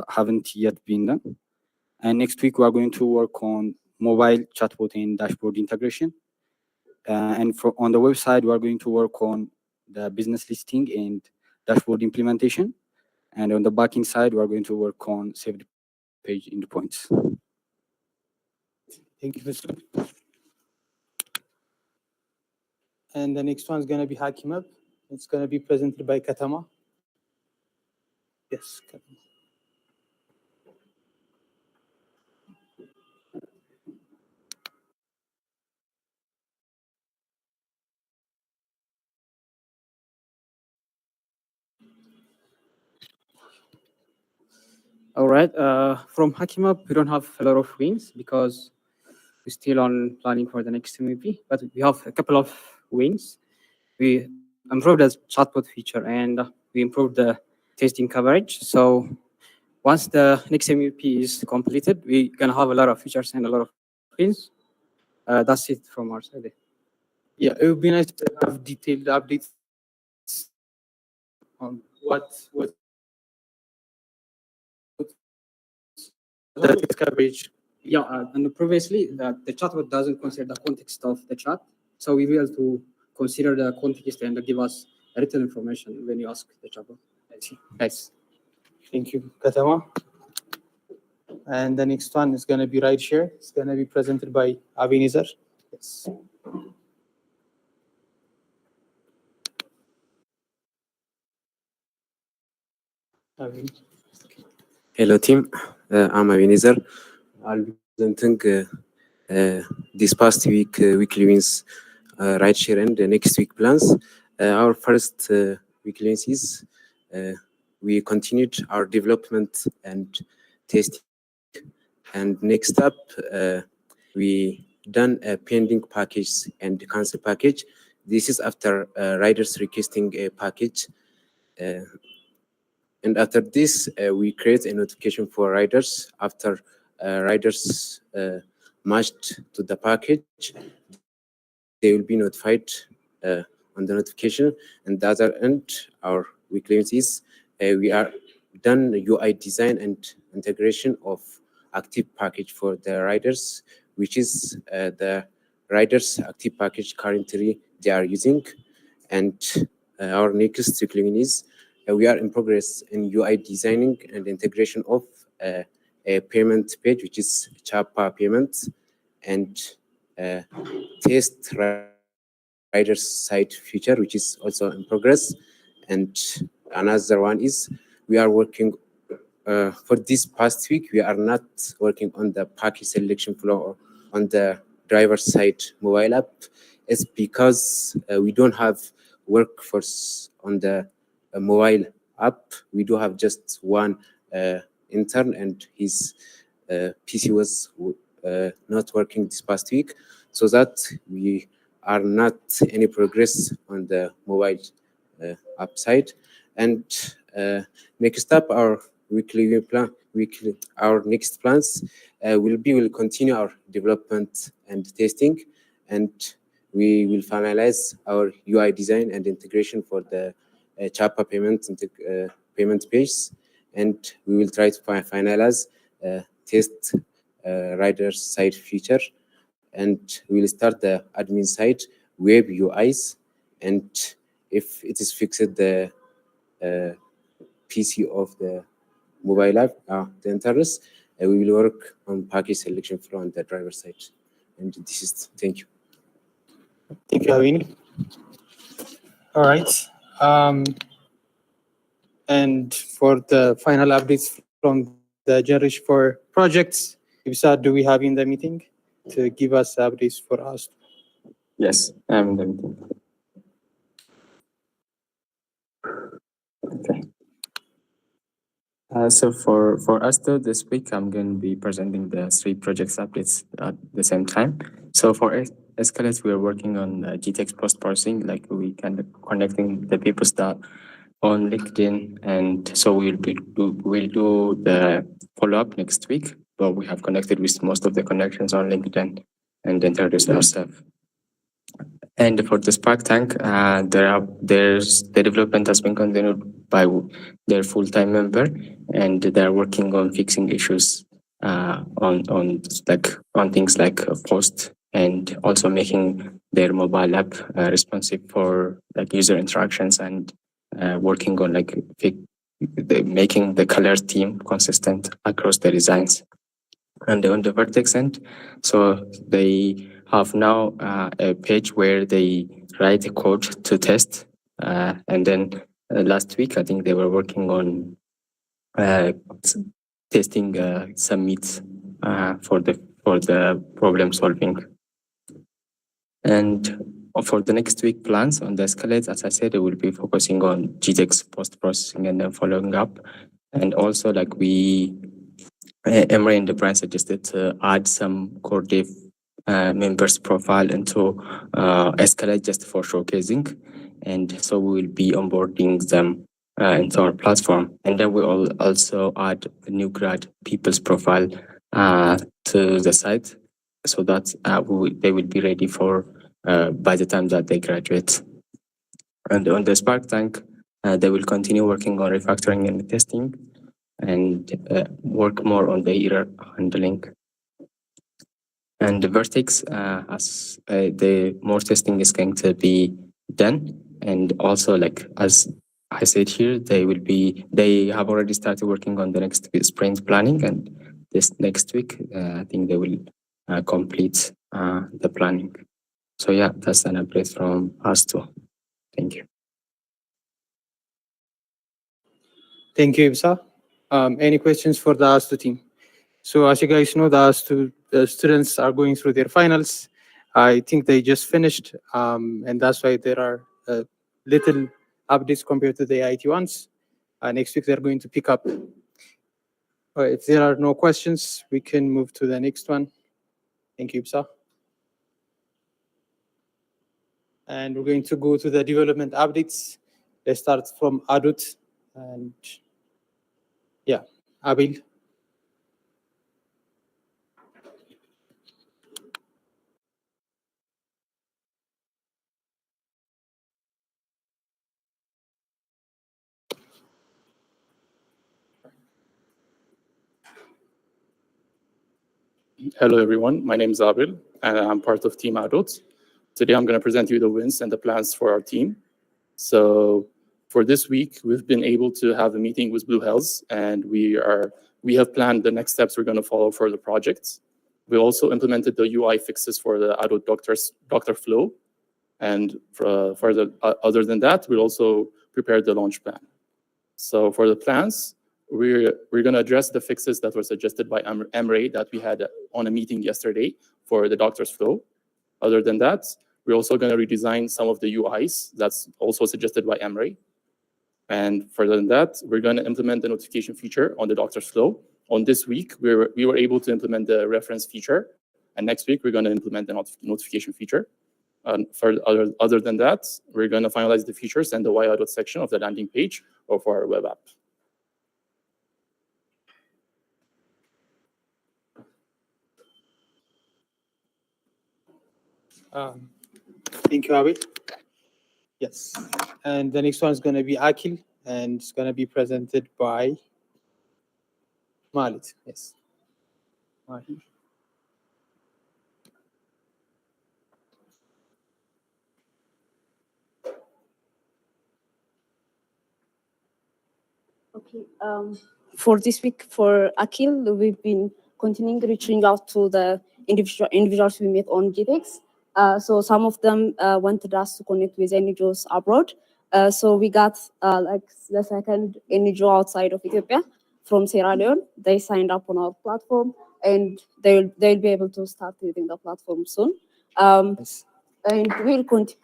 haven't yet been done. And next week, we are going to work on mobile chatbot and dashboard integration. And on the website, we are going to work on the business listing and dashboard implementation. And on the backend side, we are going to work on saved page endpoints. Thank you, Mr. And the next one is going to be Hakim Up. It's going to be presented by Katama. Yes, Katama. All right. From Hacking Up, we don't have a lot of wins because we're still on planning for the next MVP, but we have a couple of wins. We improved the chatbot feature and we improved the testing coverage. So once the next MVP is completed, we're gonna have a lot of features and a lot of wins. That's it from our side. Yeah, it would be nice to have detailed updates on what the text coverage. Yeah, and previously the chatbot doesn't consider the context of the chat, so we will to consider the context and give us written information when you ask the chatbot. I see. Nice. Thank you, Katama. And the next one is going to be rideshare. It's going to be presented by Avinizar. Yes. Avin. Hello team, I'm Ebenezer. I'll be presenting this past week weekly wins rideshare and the next week plans. Our first weekly wins is we continued our development and testing. And next up, we done a pending package and cancel package. This is after riders requesting a package. And after this, we create a notification for riders. After riders matched to the package, they will be notified on the notification. And the other end, our weekly wins is we are done UI design and integration of active package for the riders, which is the riders active package currently they are using. And our next weekly win is we are in progress in UI designing and integration of a payment page, which is Chapa payment, and test riders site feature, which is also in progress. And another one is we are working for this past week. We are not working on the package selection flow or on the driver side mobile app. It's because we don't have workforce on the mobile app. We do have just one intern, and his PC was not working this past week, so that we are not any progress on the mobile app side. And next up, our weekly plan. Our next plans will continue our development and testing, and we will finalize our UI design and integration for the Chapa payment page, and we will try to finalize test rider side feature, and we will start the admin side web UIs, and if it is fixed the PC of the mobile app, the interest, we will work on package selection flow on the driver side. And this is, thank you. Thank you, Avin. All right. And for the final updates from the Generation 4 projects, Ibsa, do we have in the meeting to give us updates for us? Yes, I'm in the meeting. Okay. So for us though, this week I'm going to be presenting the 3 projects updates at the same time. So for Escalate, we are working on GTX post parsing, like we kind of connecting the people that on LinkedIn, and so we'll do the follow up next week. But we have connected with most of the connections on LinkedIn and introduced ourselves. And for the Spark Tank, there's the development has been continued by their full-time member, and they're working on fixing issues on things like post, and also making their mobile app responsive for like user interactions, and working on making the color theme consistent across the designs. And on the Vertex end, so they have now a page where they write a code to test. And then last week, I think they were working on testing some meets for the problem solving. And for the next week plans on the Escalate, as I said, they will be focusing on GTX post processing and then following up. And also, like Emre and the brand suggested to add some core dev members profile into Escalate just for showcasing. And so we will be onboarding them into our platform. And then we will also add the new grad people's profile to the site so that they will be ready for by the time that they graduate. And on the Spark Tank, they will continue working on refactoring and testing and work more on the error handling. And the Vertex, as the more testing is going to be done, and also like as I said here, they have already started working on the next sprint planning, and this next week, I think they will complete the planning. So yeah, that's an update from us too. Thank you. Thank you, Ibsa. Any questions for the AS2 team? So as you guys know, the AS2 students are going through their finals. I think they just finished, and that's why there are little updates compared to the IT ones. Next week, they're going to pick up. If there are no questions, we can move to the next one. Thank you, Ibsa. And we're going to go to the development updates. Let's start from Adut. And yeah, Abil. Hello, everyone. My name is Abil, and I'm part of Team Adults. Today, I'm going to present you the wins and the plans for our team. So for this week, we've been able to have a meeting with Blue Hills, and we have planned the next steps we're going to follow for the project. We also implemented the UI fixes for the adult doctor flow. And other than that, we also prepared the launch plan. So for the plans, we're going to address the fixes that were suggested by Emre that we had on a meeting yesterday for the doctor's flow. Other than that, we're also going to redesign some of the UIs that's also suggested by Emre. And further than that, we're going to implement the notification feature on the doctor's flow. On this week, we were able to implement the reference feature. And next week, we're going to implement the notification feature. Other than that, we're going to finalize the features and the YIDOT section of the landing page or for our web app. Thank you, Abil. Yes. And the next one is going to be Akil, and it's going to be presented by Malit. Yes. Malit. Okay. For this week, for Akil, we've been continuing reaching out to the individuals we met on GTX. So some of them wanted us to connect with NGOs abroad. So we got like the second NGO outside of Ethiopia from Sierra Leone. They signed up on our platform, and they'll be able to start using the platform soon. And we'll continue.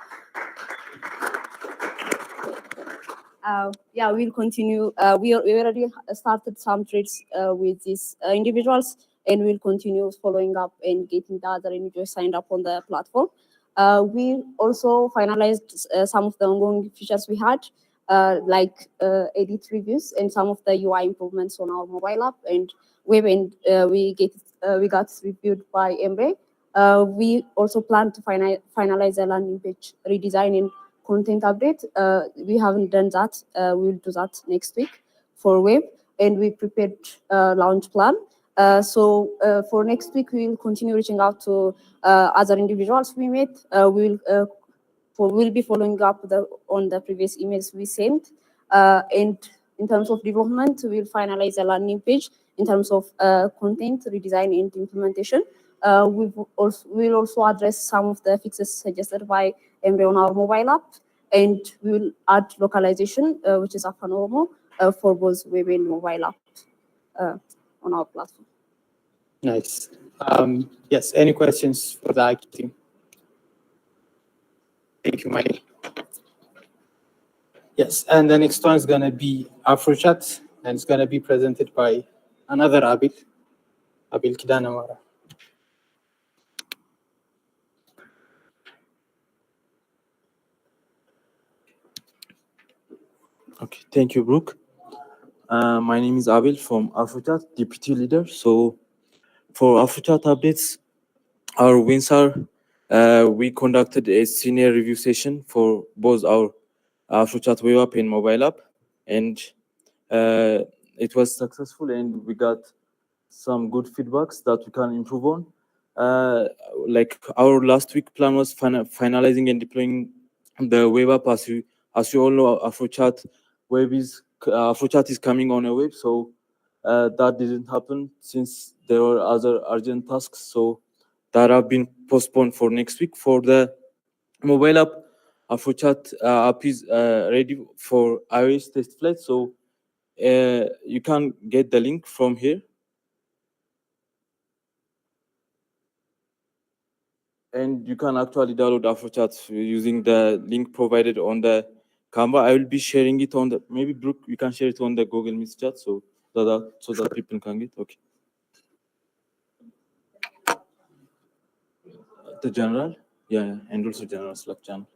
Yeah, we'll continue. We already started some trades with these individuals, and we'll continue following up and getting the other individuals signed up on the platform. We also finalized some of the ongoing features we had, like edit reviews and some of the UI improvements on our mobile app and web, and we got reviewed by Emre. We also plan to finalize a landing page redesign and content update. We haven't done that. We'll do that next week for web, and we prepared launch plan. So for next week, we'll continue reaching out to other individuals we met. We'll be following up on the previous emails we sent. And in terms of development, we'll finalize a landing page. In terms of content redesign and implementation, we'll also address some of the fixes suggested by Emre on our mobile app, and we will add localization, which is Afan Oromo, for both web and mobile app on our platform. Nice. Yes, any questions for the IT team? Thank you, Mike. Yes, and the next one is going to be Afrochat, and it's gonna be presented by another Abil Kidanamara. Okay, thank you, Brooke. My name is Abel from AfroChat, deputy leader. So for AfroChat updates, our wins are we conducted a senior review session for both our AfroChat web app and mobile app, and it was successful, and we got some good feedbacks that we can improve on. Like our last week plan was finalizing and deploying the web app. As you all know, AfroChat is coming on a web, so that didn't happen since there were other urgent tasks. So that have been postponed for next week. For the mobile app, AfroChat app is ready for iOS test flight. So you can get the link from here. And you can actually download AfroChat using the link provided on the Canva. I will be sharing it on the, maybe Brooke, you can share it on the Google Meet chat so that people can get, okay. The general, yeah, and also general Slack channel.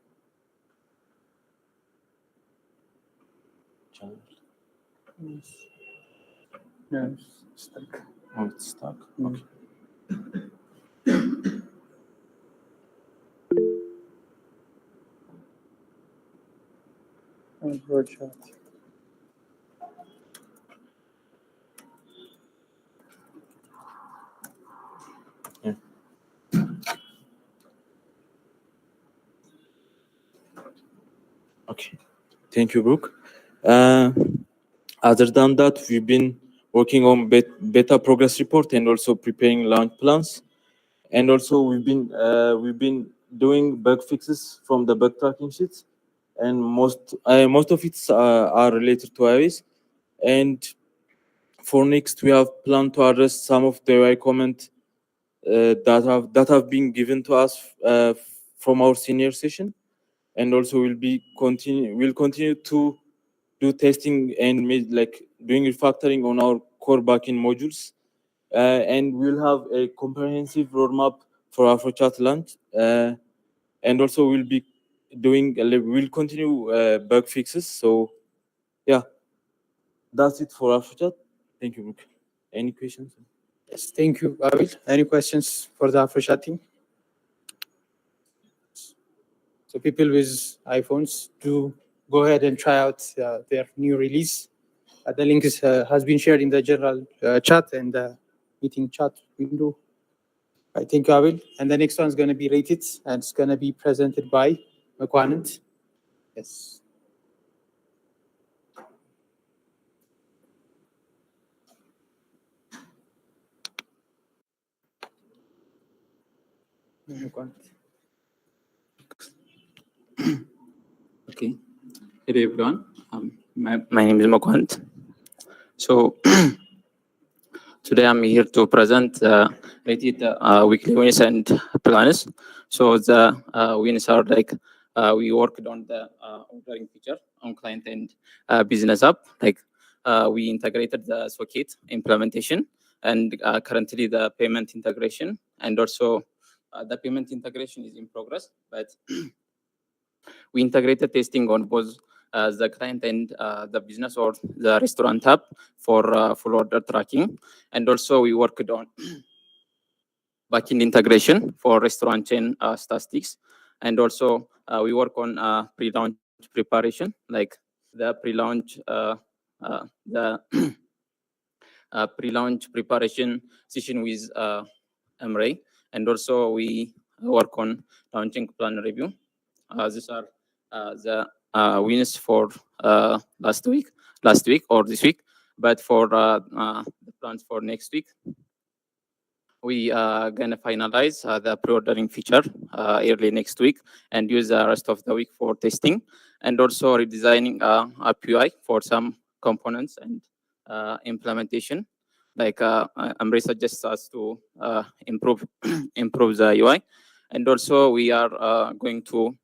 No, it's stuck. Oh, it's stuck. Okay. AfroChat. Yeah. Okay. Thank you, Brooke. Other than that, we've been working on beta progress report and also preparing launch plans. And also we've been doing bug fixes from the bug tracking sheets, and most of it are related to iOS. And for next, we have planned to address some of the UI comment that have been given to us from our senior session, and also we'll continue to do testing and doing refactoring on our core backend modules. And we'll have a comprehensive roadmap for AfroChat launch. And also we'll continue bug fixes. So yeah, that's it for AfroChat. Thank you, Brooke. Any questions? Yes, thank you, Abil. Any questions for the AfroChat team? So people with iPhones, do go ahead and try out their new release. The link has been shared in the general chat and the meeting chat window. I think I will. And the next one is going to be rated, and it's going to be presented by McQuanant. Yes. Okay. Hello everyone. My name is Mokwant. So today I'm here to present rated weekly wins and plans. So the wins are like we worked on the ordering feature on client and business app. Like we integrated the socket implementation and currently the payment integration, and also the payment integration is in progress, but we integrated testing on both the client and the business or the restaurant app for full order tracking. And also we worked on backend integration for restaurant chain statistics. And also we work on pre-launch preparation, like the pre-launch the pre-launch preparation session with Emre. And also we work on launching plan review. These are the wins for last week or this week. But for the plans for next week, we are gonna finalize the pre-ordering feature early next week and use the rest of the week for testing, and also redesigning a UI for some components and implementation. Like Amri suggests us to improve improve the UI, and also we are going to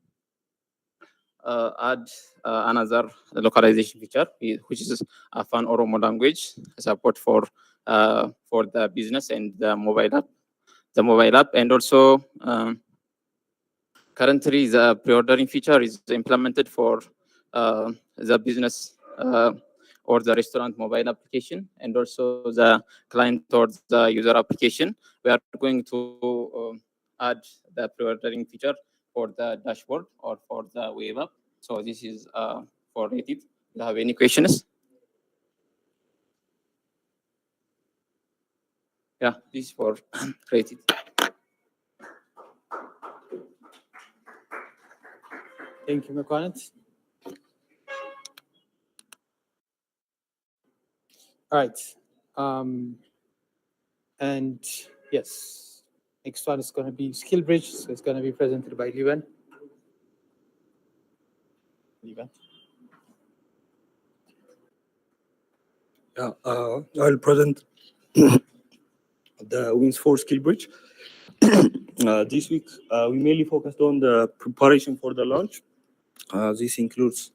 add another localization feature, which is a Afan Oromo language support for the business and the mobile app. And also currently the pre-ordering feature is implemented for the business or the restaurant mobile application, and also the client or the user application. We are going to add the pre-ordering feature for the dashboard or for the web app. So this is for Rated. Do you have any questions? Yeah, this is for Rated. Thank you, Makonet. All right. And yes, next one is going to be Skill Bridge. So it's going to be presented by Liban. Liban. Yeah, I'll present the wins for Skill Bridge. This week, we mainly focused on the preparation for the launch. This includes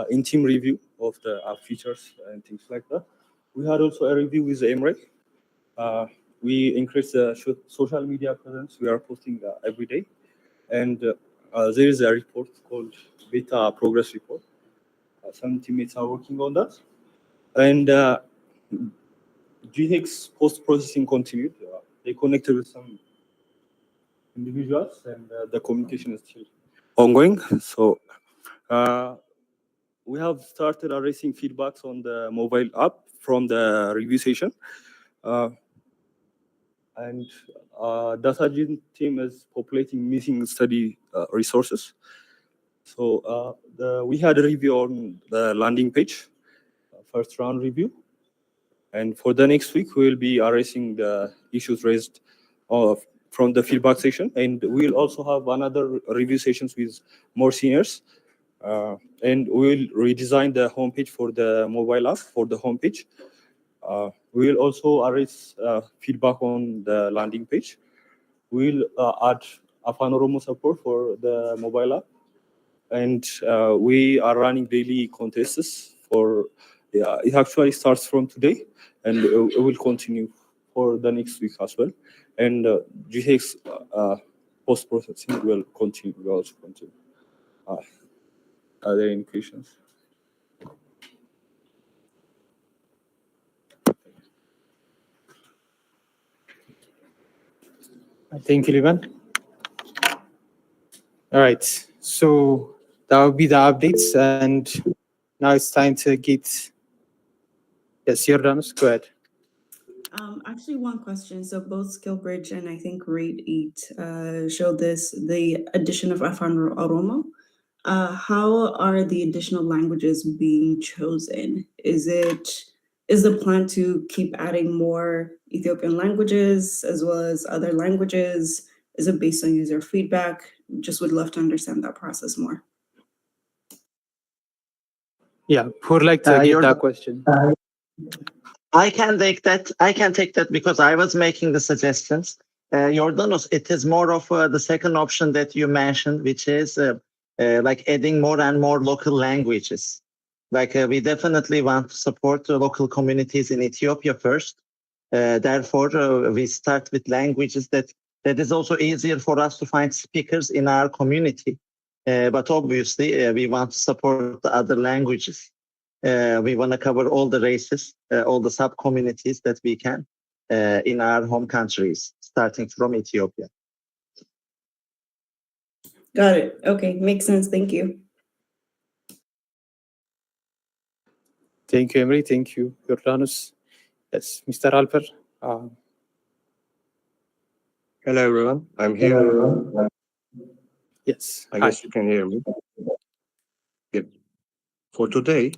in-team review of the app features and things like that. We had also a review with Emre. We increased the social media presence. We are posting every day. And there is a report called Beta Progress Report. Some teammates are working on that. And GHX post-processing continued. They connected with some individuals, and the communication is still ongoing. So we have started receiving feedbacks on the mobile app from the review session. And data team is populating missing study resources. So we had a review on the landing page, first round review. And for the next week, we will be addressing the issues raised from the feedback session. And we'll also have another review sessions with more seniors. And we'll redesign the homepage for the mobile app, for the homepage. We will also address feedback on the landing page. We'll add Afan Oromo support for the mobile app. And we are running daily contests for, it actually starts from today, and it will continue for the next week as well. And GHX post-processing will continue, will also continue. Are there any questions? Thank you, Liban. All right, so that will be the updates, and now it's time to get, yes, Jordanus, go ahead. Actually, one question. So both SkillBridge and I think Rate 8 showed this, the addition of Afan Oromo. How are the additional languages being chosen? Is the plan to keep adding more Ethiopian languages as well as other languages? Is it based on user feedback? Just would love to understand that process more. Yeah, who would like to get that question? I can take that. I can take that because I was making the suggestions. Jordanos, it is more of the second option that you mentioned, which is like adding more and more local languages. Like we definitely want to support the local communities in Ethiopia first. Therefore, we start with languages that is also easier for us to find speakers in our community. But obviously, we want to support the other languages. We want to cover all the races, all the sub-communities that we can in our home countries, starting from Ethiopia. Got it. Okay, makes sense. Thank you. Thank you, Emre. Thank you, Jordanus. Yes, Mr. Alper. Hello, everyone. I'm here. Yes. I guess you can hear me. Good. For today,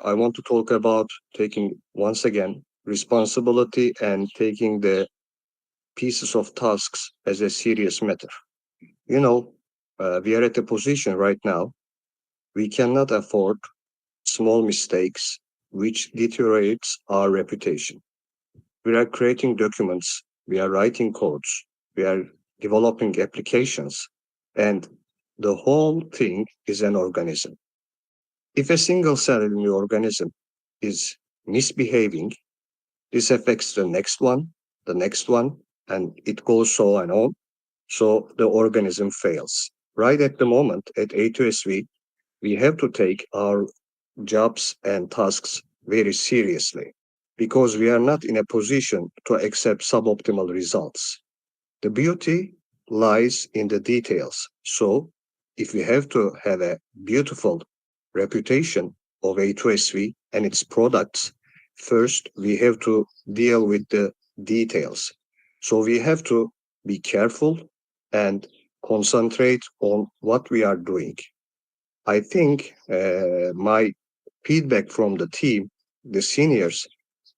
I want to talk about taking, once again, responsibility and taking the pieces of tasks as a serious matter. You know, we are at a position right now, we cannot afford small mistakes which deteriorates our reputation. We are creating documents, we are writing codes, we are developing applications, and The whole thing is an organism. If a single cell in your organism is misbehaving, this affects the next one, and it goes so and on. So the organism fails. Right at the moment at A2SV, we have to take our jobs and tasks very seriously because we are not in a position to accept suboptimal results. The beauty lies in the details. So if we have to have a beautiful reputation of A2SV and its products, first we have to deal with the details. So we have to be careful and concentrate on what we are doing. I think my feedback from the team, the seniors,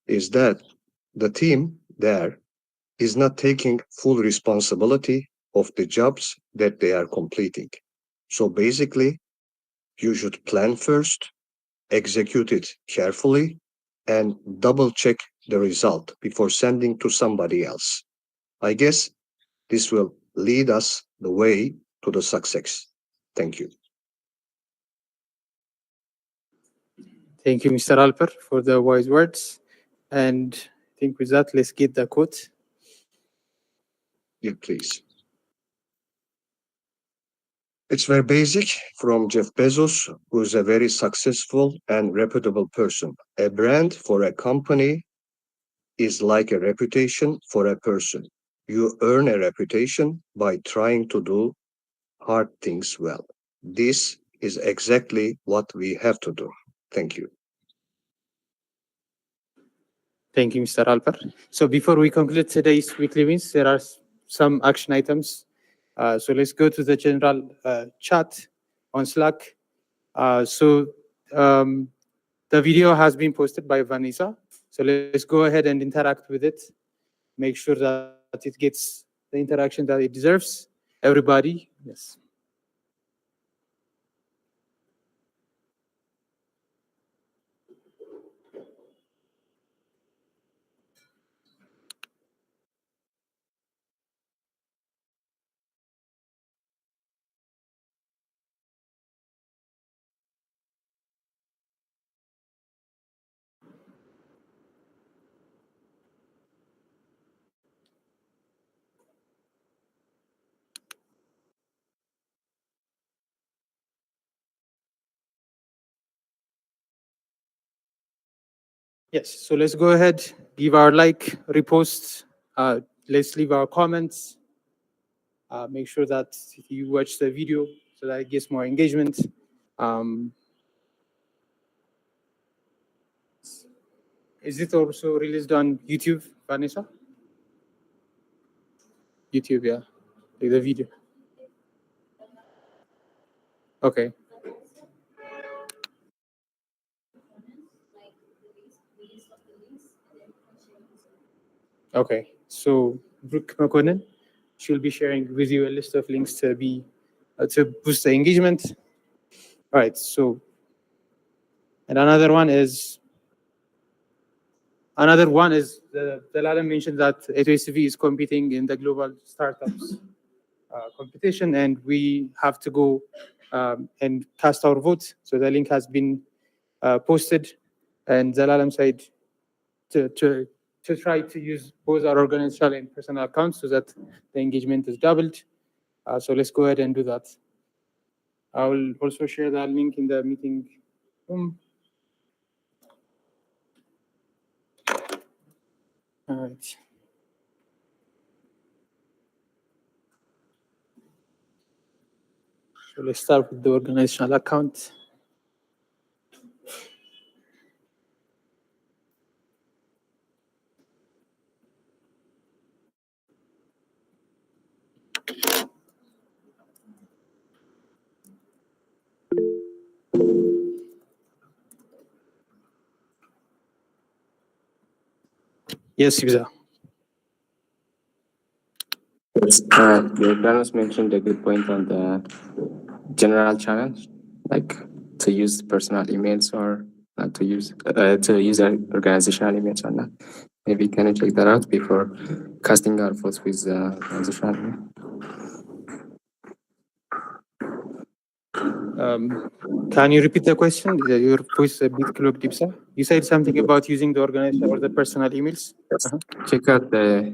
is that the team there is not taking full responsibility of the jobs that they are completing. So basically, you should plan first, execute it carefully, and double check the result before sending to somebody else. I guess this will lead us the way to the success. Thank you. Thank you, Mr. Alper, for the wise words. And I think with that, let's get the quote. Yeah, please. It's very basic from Jeff Bezos, who's a very successful and reputable person. A brand for a company is like a reputation for a person. You earn a reputation by trying to do hard things well. This is exactly what we have to do. Thank you. Thank you, Mr. Alper. So before we conclude today's weekly wins, there are some action items. So let's go to the general chat on Slack. The video has been posted by Vanessa. So let's go ahead and interact with it. Make sure that it gets the interaction that it deserves. Everybody, yes. Yes, so let's go ahead, give our like, repost, let's leave our comments. Make sure that you watch the video so that it gets more engagement. Is it also released on YouTube, Vanessa? YouTube, yeah, like the video. Okay. Okay, so Brooke McConnell, she'll be sharing with you a list of links to be to boost the engagement. All right, so and another one is Dalalan mentioned that A2SV is competing in the global startups competition, and we have to go and cast our vote. So the link has been posted, and Dalalan said to try to use both our organizational and personal accounts so that the engagement is doubled. So let's go ahead and do that. I will also share that link in the meeting room. All right. So let's start with the organizational account. Yes, Ibza. Your planners mentioned a good point on the general channel, like to use personal emails or not to use organizational emails or not. Maybe can you check that out before casting our votes with organizational email? Can you repeat the question? Your voice is a bit clogged, Dipsa. You said something about using the organizational or the personal emails. Check out the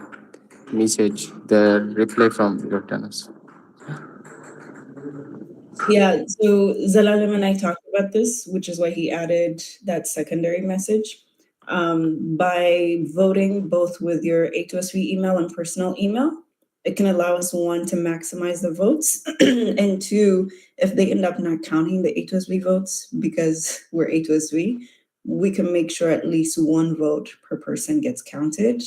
message, the reply from your tenants. Yeah, so Zelalem and I talked about this, which is why he added that secondary message. By voting both with your A2SV email and personal email, it can allow us, one, to maximize the votes, and two, if they end up not counting the A2SV votes because we're A2SV, we can make sure at least one vote per person gets counted,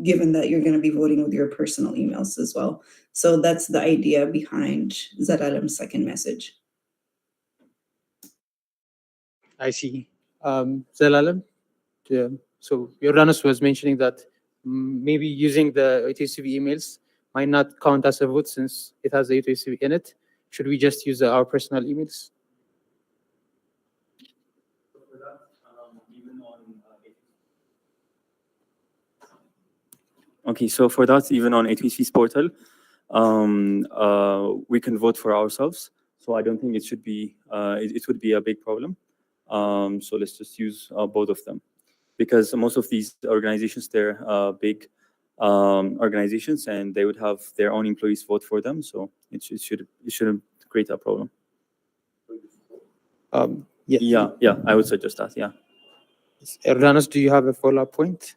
given that you're going to be voting with your personal emails as well. So that's the idea behind Zaralem's second message. I see. Zelalem, so Uranus was mentioning that maybe using the A2SV emails might not count as a vote since it has the A2SV in it. Should we just use our personal emails? Okay, so for that, even on A2SV's portal, we can vote for ourselves. So I don't think it should be, it would be a big problem. So let's just use both of them. Because most of these organizations, they're big organizations and they would have their own employees vote for them. So it shouldn't create a problem. Yeah, I would suggest that, yeah. Uranus, do you have a follow-up point?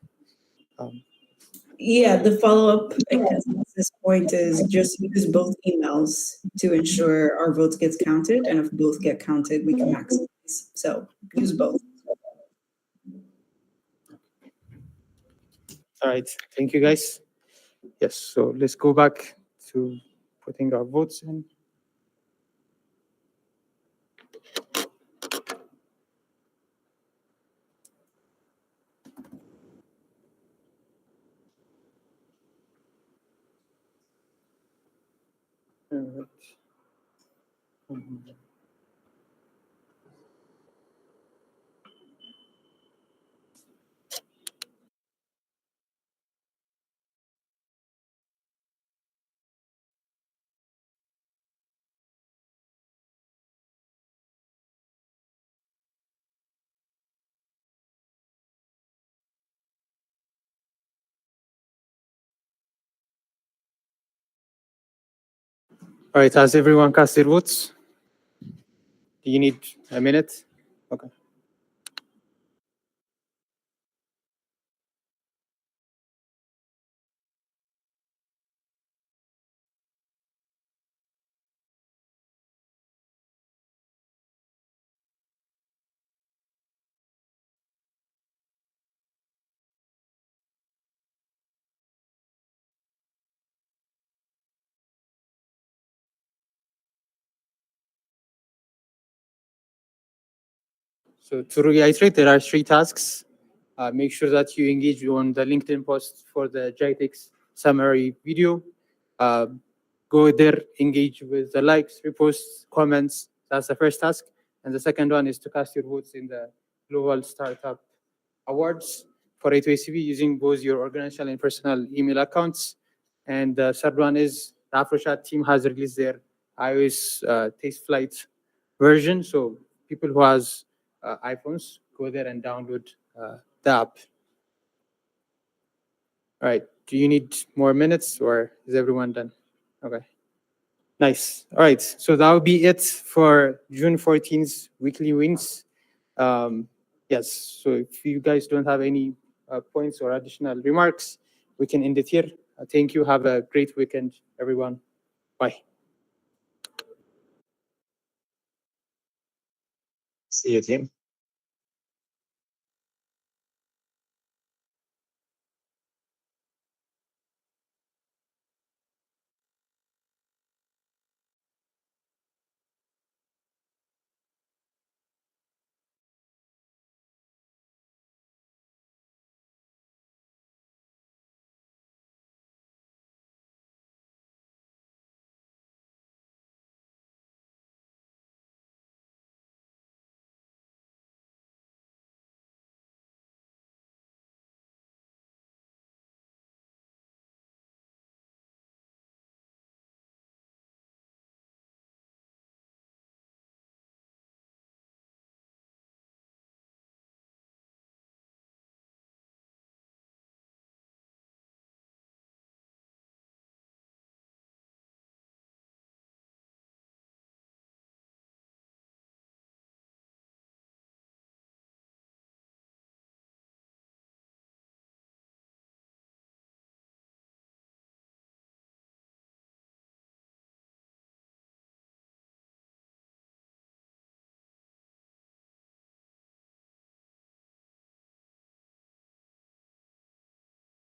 Yeah, the follow-up consensus point is just use both emails to ensure our votes gets counted, and if both get counted, we can maximize. So use both. All right, thank you guys. Yes, so let's go back to putting our votes in. All right. All right, has everyone cast their votes? Do you need a minute? Okay. So to reiterate, there are 3 tasks. Make sure that you engage on the LinkedIn post for the JTEX summary video. Go there, engage with the likes, reposts, comments. That's the first task. And the second one is to cast your votes in the Global Startup Awards for A2SV using both your organizational and personal email accounts. And the third one is the AfroChat team has released their iOS test flight version. So people who has iPhones, go there and download the app. All right, do you need more minutes or is everyone done? Okay, nice. All right, so that will be it for June 14th weekly wins. Yes, so if you guys don't have any points or additional remarks, we can end it here. Thank you, have a great weekend, everyone. Bye. See you, team.